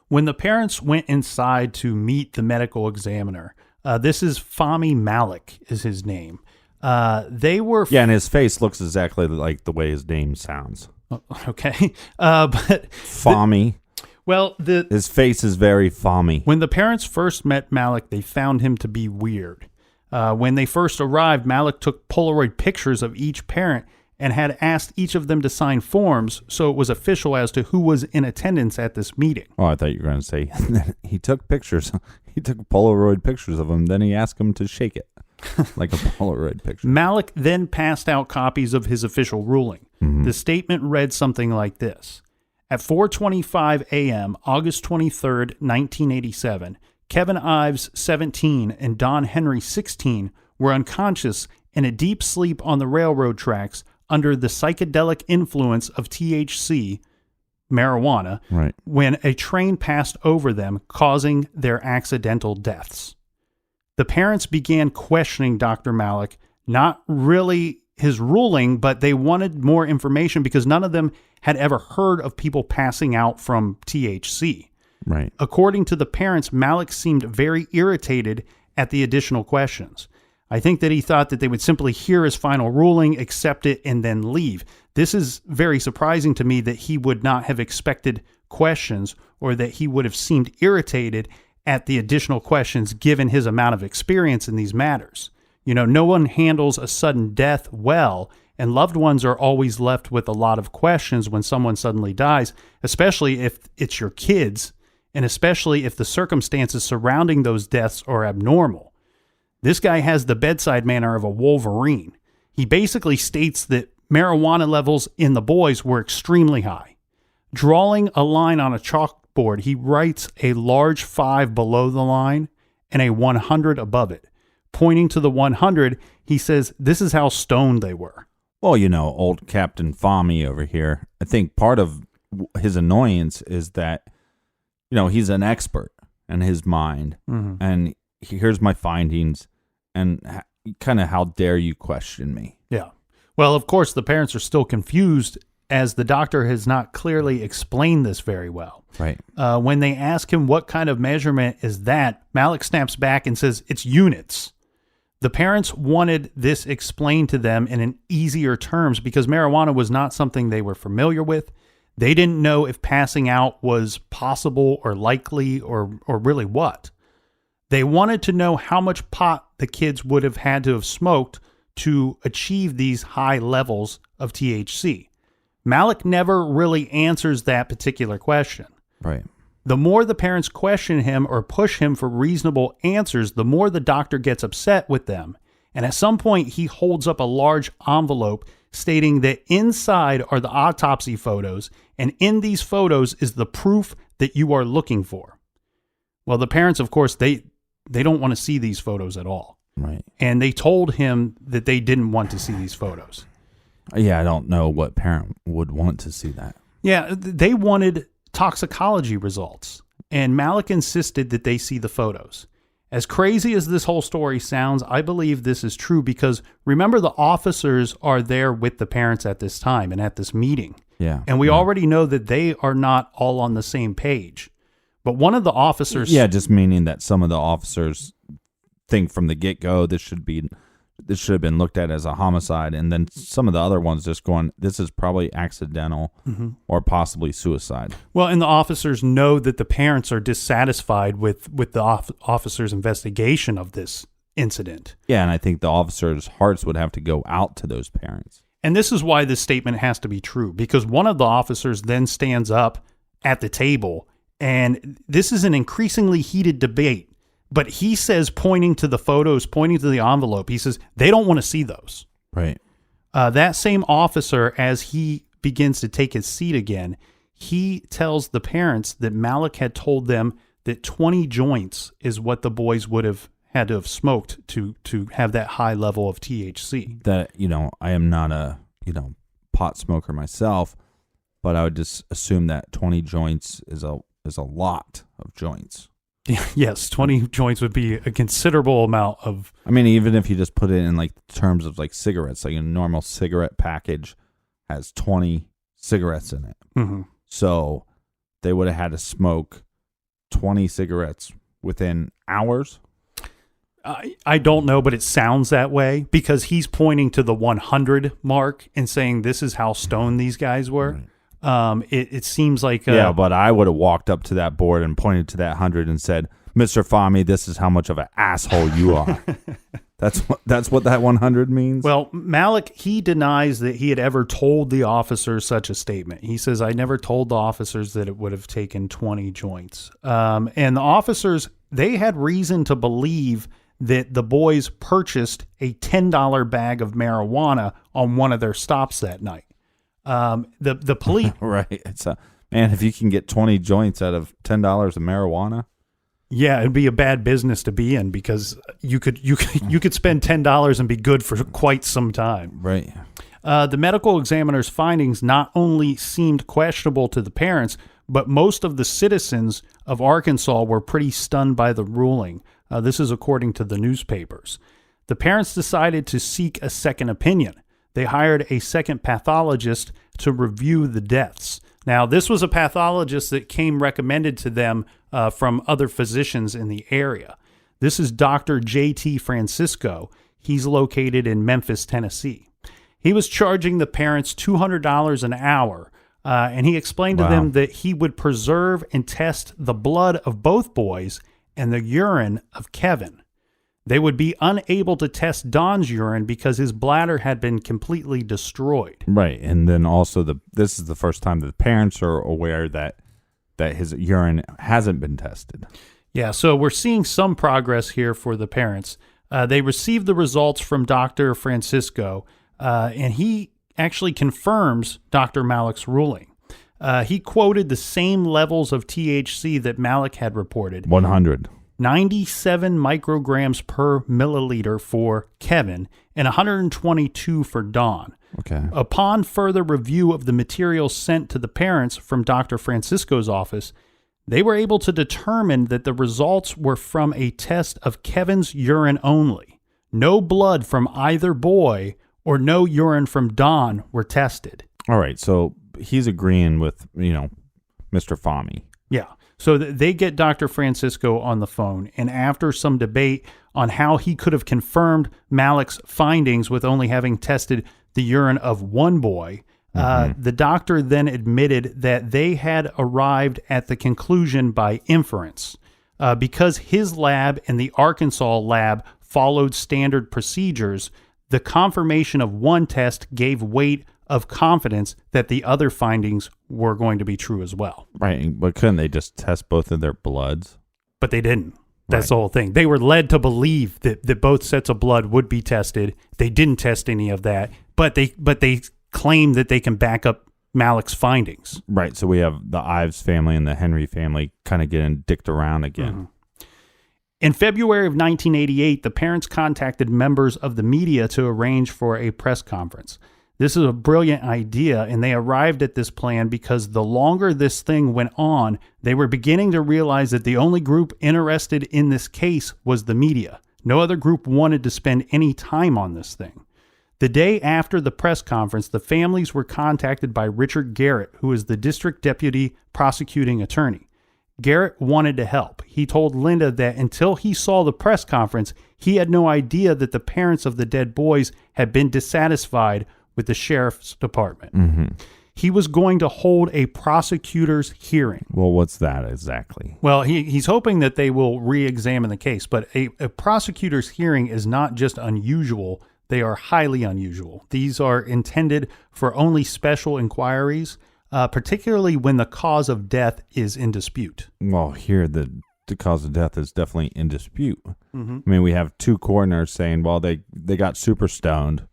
When the parents went inside to meet the medical examiner, this is Fahmy Malik is his name. They were... and his face looks exactly like the way his name sounds. Okay. But... Fahmy. His face is very Fahmy. When the parents first met Malik, they found him to be weird. When they first arrived, Malik took Polaroid pictures of each parent and had asked each of them to sign forms so it was official as to who was in attendance at this meeting. Oh, I thought you were going to say he took pictures. He took Polaroid pictures of them, then he asked them to shake it like a Polaroid picture. Malik then passed out copies of his official ruling. The statement read something like this. At 4:25 a.m., August 23rd, 1987, Kevin Ives, 17, and Don Henry, 16, were unconscious in a deep sleep on the railroad tracks under the psychedelic influence of THC, marijuana, when a train passed over them, causing their accidental deaths. The parents began questioning Dr. Malik, not really his ruling, but they wanted more information because none of them had ever heard of people passing out from THC. Right. According to the parents, Malik seemed very irritated at the additional questions. I think that he thought that they would simply hear his final ruling, accept it, and then leave. This is very surprising to me that he would not have expected questions or that he would have seemed irritated at the additional questions given his amount of experience in these matters. No one handles a sudden death well, and loved ones are always left with a lot of questions when someone suddenly dies, especially if it's your kids, and especially if the circumstances surrounding those deaths are abnormal. This guy has the bedside manner of a Wolverine. He basically states that marijuana levels in the boys were extremely high. Drawing a line on a chalkboard, he writes a large 5 below the line and a 100 above it. Pointing to the 100, he says, "This is how stoned they were." Well, old Captain Fahmy over here, I think part of his annoyance is that, he's an expert in his mind. And here's my findings, and kind of how dare you question me? Yeah. Well, of course, the parents are still confused as the doctor has not clearly explained this very well. Right. When they ask him what kind of measurement is that, Malik snaps back and says it's units. The parents wanted this explained to them in an easier terms because marijuana was not something they were familiar with. They didn't know if passing out was possible or likely or really what. They wanted to know how much pot the kids would have had to have smoked to achieve these high levels of THC. Malik never really answers that particular question. Right. The more the parents question him or push him for reasonable answers, the more the doctor gets upset with them. And at some point, he holds up a large envelope stating that inside are the autopsy photos, and in these photos is the proof that you are looking for. Well, the parents, of course, they don't want to see these photos at all. Right. And they told him that they didn't want to see these photos. Yeah, I don't know what parent would want to see that. Yeah, they wanted toxicology results, and Malik insisted that they see the photos. As crazy as this whole story sounds, I believe this is true because remember, the officers are there with the parents at this time and at this meeting. Yeah. And we already know that they are not all on the same page. But one of the officers... Yeah, just meaning that some of the officers think from the get-go this should have been looked at as a homicide, and then some of the other ones just going, this is probably accidental or possibly suicide. Well, and the officers know that the parents are dissatisfied with the officers' investigation of this incident. Yeah, and I think the officers' hearts would have to go out to those parents. And this is why this statement has to be true, because one of the officers then stands up at the table, and this is an increasingly heated debate. But he says, pointing to the photos, pointing to the envelope, he says, they don't want to see those. Right. That same officer, as he begins to take his seat again, he tells the parents that Malik had told them that 20 joints is what the boys would have had to have smoked to have that high level of THC. That, I am not a, pot smoker myself, but I would just assume that 20 joints is a lot of joints. Yes, 20 joints would be a considerable amount of... I mean, even if you just put it in like terms of like cigarettes, like a normal cigarette package has 20 cigarettes in it. Mm-hmm. So they would have had to smoke 20 cigarettes within hours. I don't know, but it sounds that way because he's pointing to the 100 mark and saying this is how stoned these guys were. Right. It seems like... yeah, but I would have walked up to that board and pointed to that 100 and said, Mr. Fahmy, this is how much of an asshole you are. That's what that 100 means? Well, Malik, he denies that he had ever told the officers such a statement. He says, I never told the officers that it would have taken 20 joints. And the officers, they had reason to believe that the boys purchased a $10 bag of marijuana on one of their stops that night. The police... Right. It's man, if you can get 20 joints out of $10 of marijuana... Yeah, it'd be a bad business to be in because you could spend $10 and be good for quite some time. Right. The medical examiner's findings not only seemed questionable to the parents, but most of the citizens of Arkansas were pretty stunned by the ruling. This is according to the newspapers. The parents decided to seek a second opinion. They hired a second pathologist to review the deaths. Now, this was a pathologist that came recommended to them from other physicians in the area. This is Dr. J.T. Francisco. He's located in Memphis, Tennessee. He was charging the parents $200 an hour, and he explained to them that he would preserve and test the blood of both boys and the urine of Kevin. They would be unable to test Don's urine because his bladder had been completely destroyed. Right, and then also this is the first time that the parents are aware that his urine hasn't been tested. Yeah, so we're seeing some progress here for the parents. They received the results from Dr. Francisco, and he actually confirms Dr. Malik's ruling. He quoted the same levels of THC that Malik had reported. 100. 97 micrograms per milliliter for Kevin and 122 for Don. Okay. Upon further review of the materials sent to the parents from Dr. Francisco's office, they were able to determine that the results were from a test of Kevin's urine only. No blood from either boy or no urine from Don were tested. All right, so he's agreeing with, Mr. Fahmy. Yeah. So they get Dr. Francisco on the phone, and after some debate on how he could have confirmed Malik's findings with only having tested the urine of one boy, the doctor then admitted that they had arrived at the conclusion by inference. Because his lab and the Arkansas lab followed standard procedures, the confirmation of one test gave weight of confidence that the other findings were going to be true as well. Right, but couldn't they just test both of their bloods? But they didn't. That's the whole thing. They were led to believe that both sets of blood would be tested. They didn't test any of that. but they claim that they can back up Malik's findings. Right. So we have the Ives family and the Henry family kind of getting dicked around again. Mm-hmm. In February of 1988, the parents contacted members of the media to arrange for a press conference. This is a brilliant idea, and they arrived at this plan because the longer this thing went on, they were beginning to realize that the only group interested in this case was the media. No other group wanted to spend any time on this thing. The day after the press conference, the families were contacted by Richard Garrett, who is the district deputy prosecuting attorney. Garrett wanted to help. He told Linda that until he saw the press conference, he had no idea that the parents of the dead boys had been dissatisfied with the sheriff's department. Mm-hmm. He was going to hold a prosecutor's hearing. Well, what's that exactly? Well, he's hoping that they will re-examine the case, but a prosecutor's hearing is not just unusual, they are highly unusual. These are intended for only special inquiries, particularly when the cause of death is in dispute. Well, here the cause of death is definitely in dispute. Mm-hmm. I mean, we have two coroners saying, well, they got super stoned,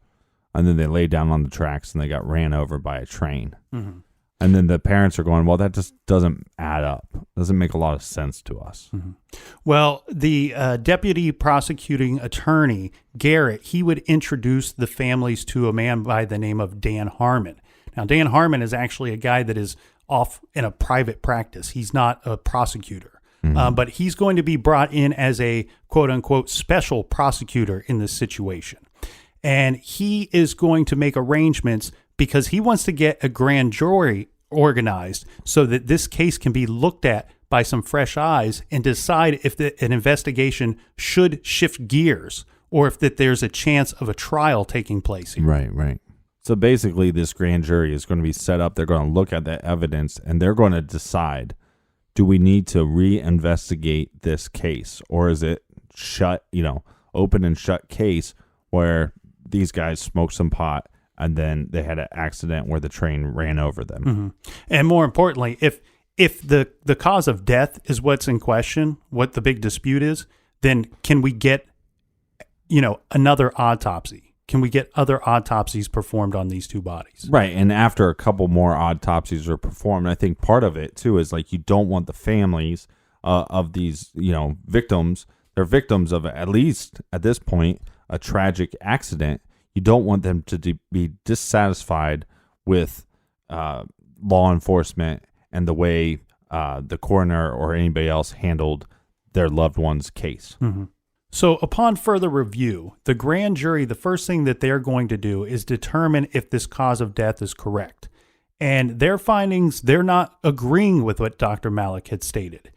and then they laid down on the tracks and they got ran over by a train. Mm-hmm. And then the parents are going, well, that just doesn't add up. Doesn't make a lot of sense to us. Mm-hmm. Well, the deputy prosecuting attorney, Garrett, he would introduce the families to a man by the name of Dan Harmon. Now, Dan Harmon is actually a guy that is off in a private practice. He's not a prosecutor, but he's going to be brought in as a quote-unquote special prosecutor in this situation. And he is going to make arrangements because he wants to get a grand jury organized so that this case can be looked at by some fresh eyes and decide if an investigation should shift gears or if that there's a chance of a trial taking place here. Right. So basically, this grand jury is going to be set up. They're going to look at the evidence, and they're going to decide, do we need to reinvestigate this case, or is it open and shut case where these guys smoked some pot and then they had an accident where the train ran over them? Mm-hmm. And more importantly, if the cause of death is what's in question, what the big dispute is, then can we get, another autopsy? Can we get other autopsies performed on these two bodies? Right. And after a couple more autopsies are performed, I think part of it, too, is like you don't want the families of these, victims. They're victims of, at least at this point, a tragic accident. You don't want them to be dissatisfied with law enforcement and the way the coroner or anybody else handled their loved one's case. Mm-hmm. So upon further review, the grand jury, the first thing that they're going to do is determine if this cause of death is correct. And their findings, they're not agreeing with what Dr. Malik had stated.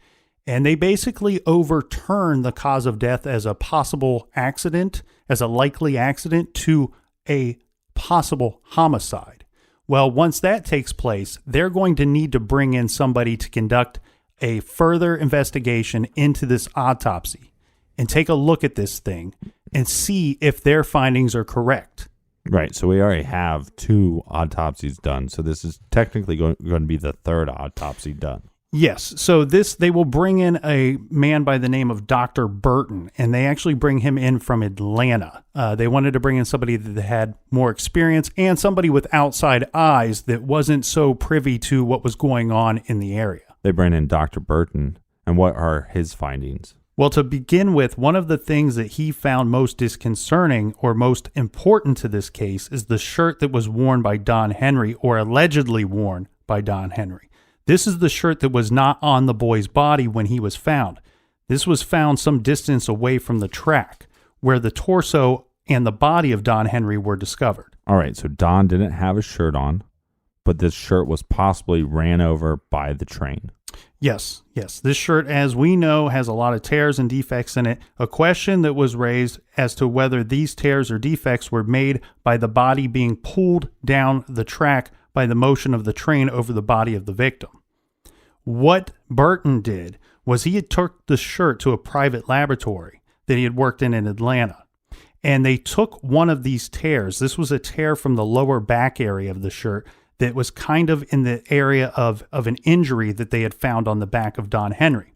And they basically overturn the cause of death as a possible accident, as a likely accident, to a possible homicide. Well, once that takes place, they're going to need to bring in somebody to conduct a further investigation into this autopsy and take a look at this thing and see if their findings are correct. Right. So we already have 2 autopsies done. So this is technically going to be the 3rd autopsy done. Yes. So they will bring in a man by the name of Dr. Burton, and they actually bring him in from Atlanta. They wanted to bring in somebody that had more experience and somebody with outside eyes that wasn't so privy to what was going on in the area. They bring in Dr. Burton, and what are his findings? Well, to begin with, one of the things that he found most disconcerting or most important to this case is the shirt that was worn by Don Henry, or allegedly worn by Don Henry. This is the shirt that was not on the boy's body when he was found. This was found some distance away from the track, where the torso and the body of Don Henry were discovered. All right, so Don didn't have a shirt on, but this shirt was possibly ran over by the train. Yes. This shirt, as we know, has a lot of tears and defects in it. A question that was raised as to whether these tears or defects were made by the body being pulled down the track by the motion of the train over the body of the victim. What Burton did was he had took the shirt to a private laboratory that he had worked in Atlanta. And they took one of these tears. This was a tear from the lower back area of the shirt that was kind of in the area of an injury that they had found on the back of Don Henry.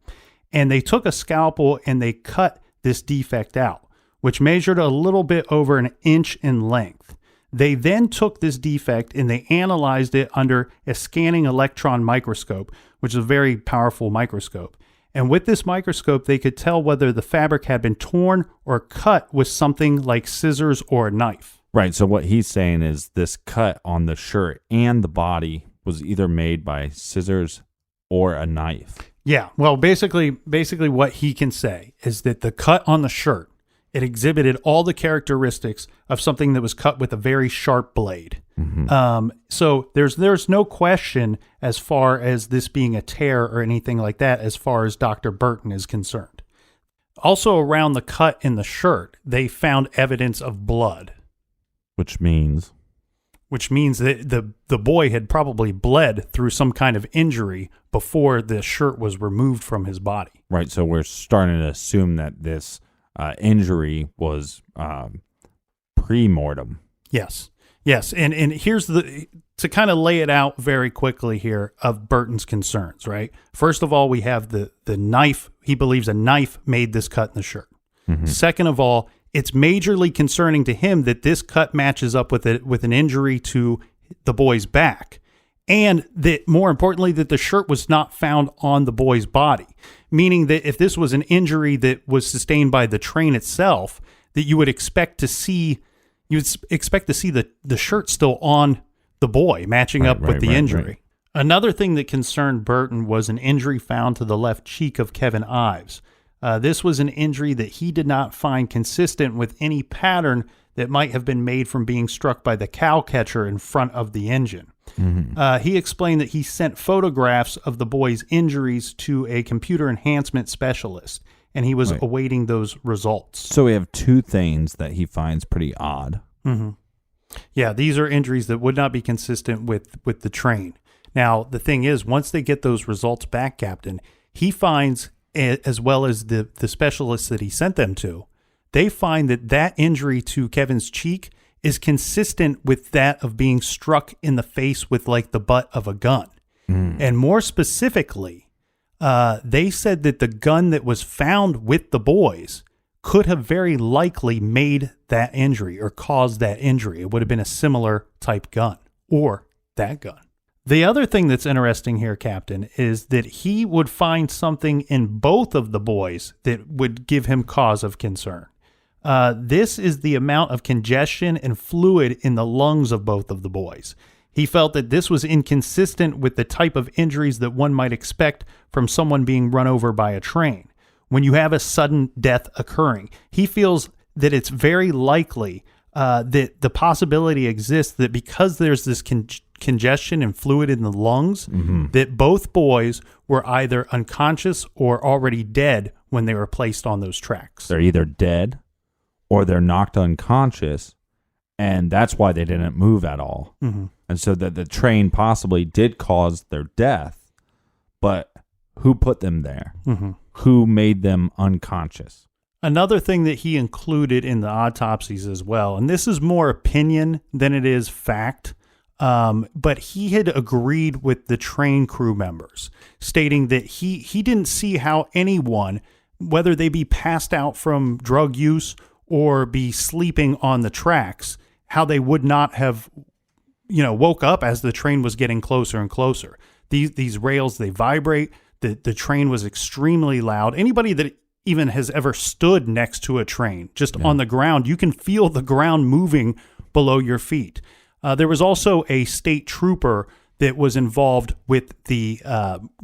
And they took a scalpel and they cut this defect out, which measured a little bit over 1 inch in length. They then took this defect and they analyzed it under a scanning electron microscope, which is a very powerful microscope. And with this microscope, they could tell whether the fabric had been torn or cut with something like scissors or a knife. Right. So what he's saying is this cut on the shirt and the body was either made by scissors or a knife. Yeah. Well, basically what he can say is that the cut on the shirt, it exhibited all the characteristics of something that was cut with a very sharp blade. Mm-hmm. So there's no question as far as this being a tear or anything like that as far as Dr. Burton is concerned. Also around the cut in the shirt, they found evidence of blood. Which means that the boy had probably bled through some kind of injury before the shirt was removed from his body. Right. So we're starting to assume that this injury was pre-mortem. Yes. And here's to kind of lay it out very quickly here of Burton's concerns, right? First of all, we have the knife. He believes a knife made this cut in the shirt. Mm-hmm. Second of all, it's majorly concerning to him that this cut matches up with an injury to the boy's back. And that more importantly, that the shirt was not found on the boy's body, meaning that if this was an injury that was sustained by the train itself, that you would expect to see the shirt still on the boy, matching up with the injury. Right. Another thing that concerned Burton was an injury found to the left cheek of Kevin Ives. This was an injury that he did not find consistent with any pattern that might have been made from being struck by the cow catcher in front of the engine. Mm-hmm. He explained that he sent photographs of the boy's injuries to a computer enhancement specialist, and he was awaiting those results. So we have two things that he finds pretty odd. Mm-hmm. Yeah, these are injuries that would not be consistent with the train. Now, the thing is, once they get those results back, Captain, he finds, as well as the specialists that he sent them to, they find that injury to Kevin's cheek is consistent with that of being struck in the face with like the butt of a gun. Mm. And more specifically, they said that the gun that was found with the boys could have very likely made that injury or caused that injury. It would have been a similar type gun or that gun. The other thing that's interesting here, Captain, is that he would find something in both of the boys that would give him cause of concern. This is the amount of congestion and fluid in the lungs of both of the boys. He felt that this was inconsistent with the type of injuries that one might expect from someone being run over by a train. When you have a sudden death occurring, he feels that it's very likely that the possibility exists that because there's this congestion and fluid in the lungs, mm-hmm. that both boys were either unconscious or already dead when they were placed on those tracks. They're either dead or they're knocked unconscious, and that's why they didn't move at all. Mm-hmm. And so that the train possibly did cause their death, but who put them there? Mm-hmm. Who made them unconscious? Another thing that he included in the autopsies as well, and this is more opinion than it is fact, but he had agreed with the train crew members, stating that he didn't see how anyone, whether they be passed out from drug use or be sleeping on the tracks, how they would not have, woke up as the train was getting closer and closer. These rails, they vibrate. The train was extremely loud. Anybody that even has ever stood next to a train, just on the ground, you can feel the ground moving below your feet. There was also a state trooper that was involved with the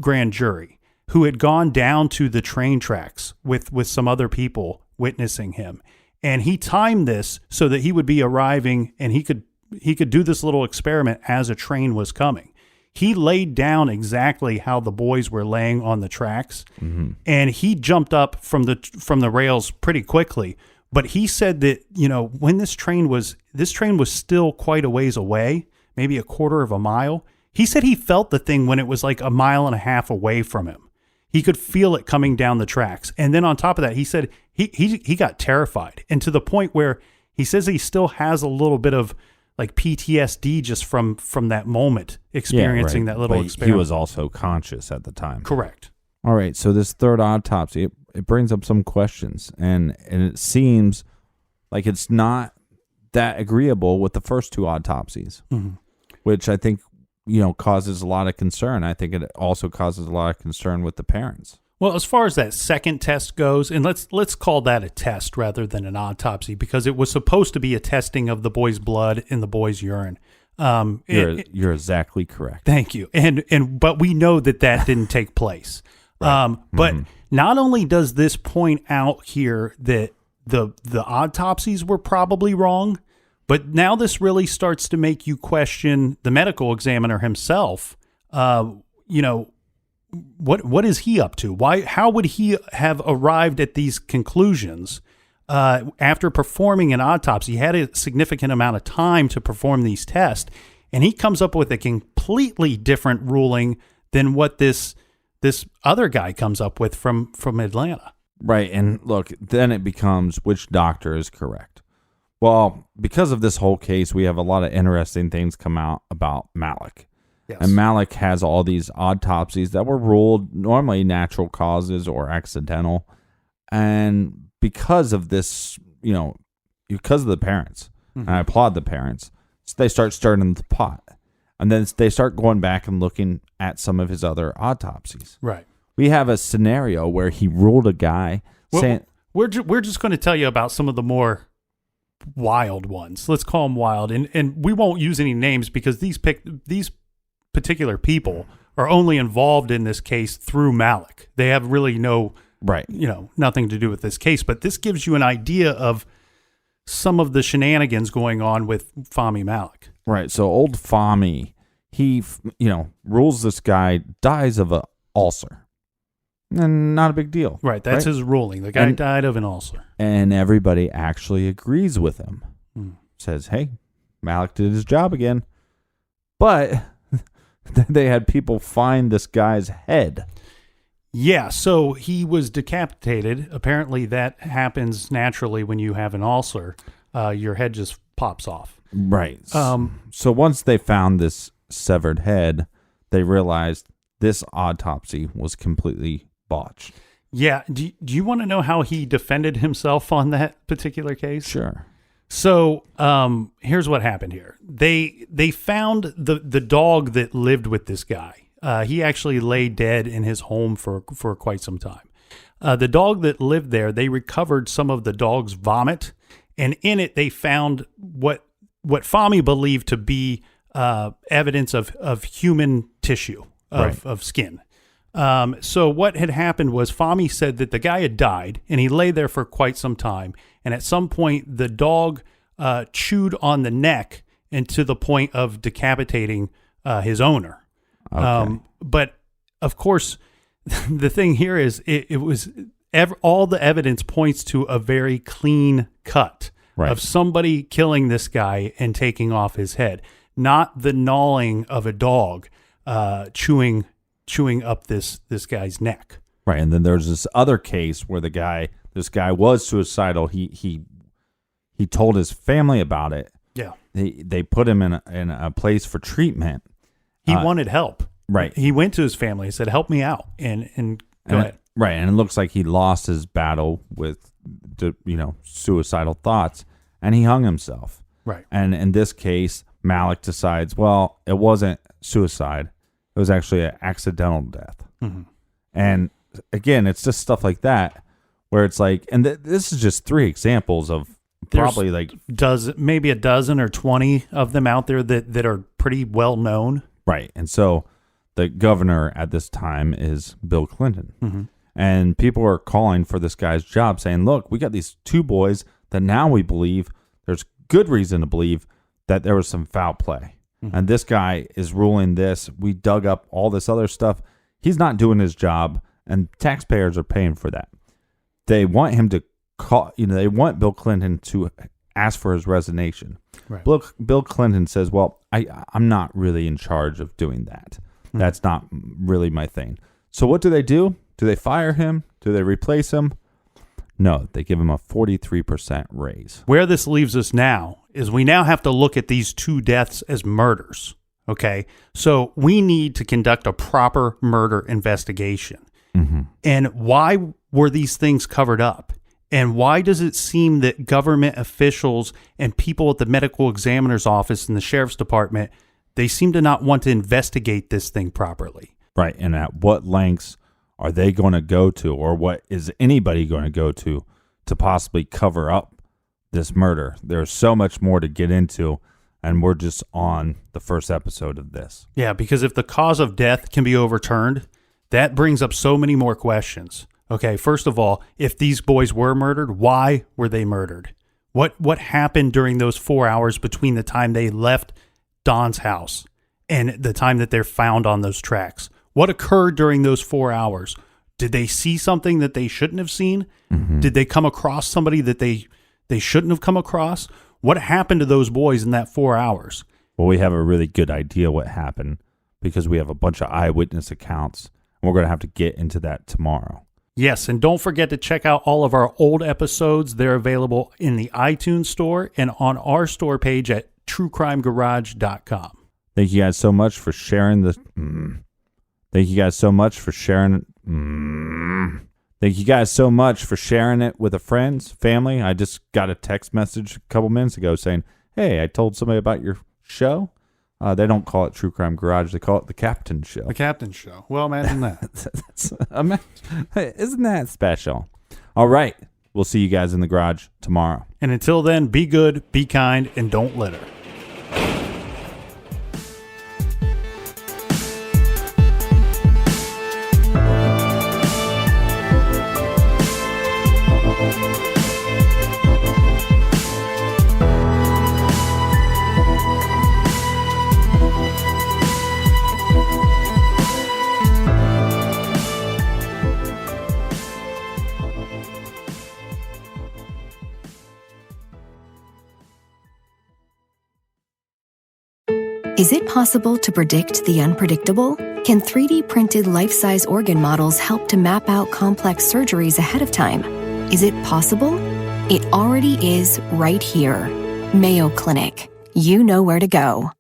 grand jury who had gone down to the train tracks with some other people witnessing him. And he timed this so that he would be arriving and he could do this little experiment as a train was coming. He laid down exactly how the boys were laying on the tracks, mm-hmm. and he jumped up from the rails pretty quickly. But he said that, when this train was still quite a ways away, maybe a quarter of a mile. He said he felt the thing when it was like a mile and a half away from him. He could feel it coming down the tracks. And then on top of that, he said he got terrified, and to the point where he says he still has a little bit of like PTSD just from that moment, experiencing that little experiment. He was also conscious at the time. Correct. All right, so this third autopsy, it brings up some questions, and it seems like it's not that agreeable with the first two autopsies, which I think, causes a lot of concern. I think it also causes a lot of concern with the parents. Well, as far as that second test goes, and let's call that a test rather than an autopsy, because it was supposed to be a testing of the boy's blood and the boy's urine. You're exactly correct. Thank you. But we know that didn't take place. Right. But not only does this point out here that the autopsies were probably wrong, but now this really starts to make you question the medical examiner himself. What is he up to? How would he have arrived at these conclusions after performing an autopsy? He had a significant amount of time to perform these tests, and he comes up with a completely different ruling than what this other guy comes up with from Atlanta. Right, and look, then it becomes which doctor is correct. Well, because of this whole case, we have a lot of interesting things come out about Malik. Yes. And Malik has all these autopsies that were ruled normally natural causes or accidental. And because of this, because of the parents, and I applaud the parents, so they start stirring the pot. And then they start going back and looking at some of his other autopsies. Right. We have a scenario where he ruled a guy saying... We're just going to tell you about some of the more wild ones. Let's call them wild. And we won't use any names because these particular people are only involved in this case through Malik. They have really nothing to do with this case, but this gives you an idea of some of the shenanigans going on with Fahmy Malik. Right. So old Fahmy, he, rules this guy, dies of an ulcer. And not a big deal. Right. That's his ruling. The guy died of an ulcer. And everybody actually agrees with him. Says, hey, Malik did his job again. But they had people find this guy's head. Yeah, so he was decapitated. Apparently that happens naturally when you have an ulcer. Your head just pops off. Right. So once they found this severed head, they realized this autopsy was completely botched. Yeah. Do you want to know how he defended himself on that particular case? Sure. So here's what happened here. They found the dog that lived with this guy. He actually lay dead in his home for quite some time. The dog that lived there, they recovered some of the dog's vomit, and in it they found what Fahmy believed to be evidence of human tissue, of skin. So what had happened was Fahmy said that the guy had died, and he lay there for quite some time, and at some point the dog chewed on the neck and to the point of decapitating his owner. Okay. But of course, the thing here is it was all the evidence points to a very clean cut of somebody killing this guy and taking off his head, not the gnawing of a dog chewing up this guy's neck. Right, and then there's this other case where this guy was suicidal. He told his family about it. Yeah, they put him in a place for treatment. He wanted help. Right. He went to his family and said, "Help me out," and go ahead. Right, and it looks like he lost his battle with suicidal thoughts, and he hung himself. Right. And in this case, Malik decides, well, it wasn't suicide. It was actually an accidental death. Mm-hmm. And again, it's just stuff like that where it's like, and this is just 3 examples of probably maybe a dozen or 20 of them out there that are pretty well known. Right. And so the governor at this time is Bill Clinton. Mm-hmm. And people are calling for this guy's job saying, look, we got these 2 boys that now we believe there's good reason to believe that there was some foul play. Mm-hmm. And this guy is ruling this. We dug up all this other stuff. He's not doing his job, and taxpayers are paying for that. They want him to call, they want Bill Clinton to ask for his resignation. Right. Bill Clinton says, well, I'm not really in charge of doing that. Mm-hmm. That's not really my thing. So what do? Do they fire him? Do they replace him? No, they give him a 43% raise. Where this leaves us now is we now have to look at these 2 deaths as murders. Okay, so we need to conduct a proper murder investigation. Mm-hmm. And why were these things covered up? And why does it seem that government officials and people at the medical examiner's office and the sheriff's department, they seem to not want to investigate this thing properly? Right. And at what lengths are they going to go to, or what is anybody going to go to possibly cover up this murder? There's so much more to get into, and we're just on the first episode of this. Yeah, because if the cause of death can be overturned, that brings up so many more questions. Okay, first of all, if these boys were murdered, why were they murdered? What happened during those 4 hours between the time they left Don's house and the time that they're found on those tracks? What occurred during those 4 hours? Did they see something that they shouldn't have seen? Mm-hmm. Did they come across somebody that they shouldn't have come across? What happened to those boys in that 4 hours? Well, we have a really good idea what happened because we have a bunch of eyewitness accounts, and we're going to have to get into that tomorrow. Yes, and don't forget to check out all of our old episodes. They're available in the iTunes store and on our store page at truecrimegarage.com. Thank you guys so much for sharing this. Thank you guys so much for sharing. Thank you guys so much for sharing it with a friend's family. I just got a text message a couple minutes ago saying, "Hey, I told somebody about your show." They don't call it True Crime Garage. They call it The Captain Show. The Captain Show. Well, imagine that. Isn't that special? All right. We'll see you guys in the garage tomorrow. And until then, be good, be kind, and don't litter. Is it possible to predict the unpredictable? Can 3D printed life-size organ models help to map out complex surgeries ahead of time? Is it possible? It already is right here. Mayo Clinic. You know where to go.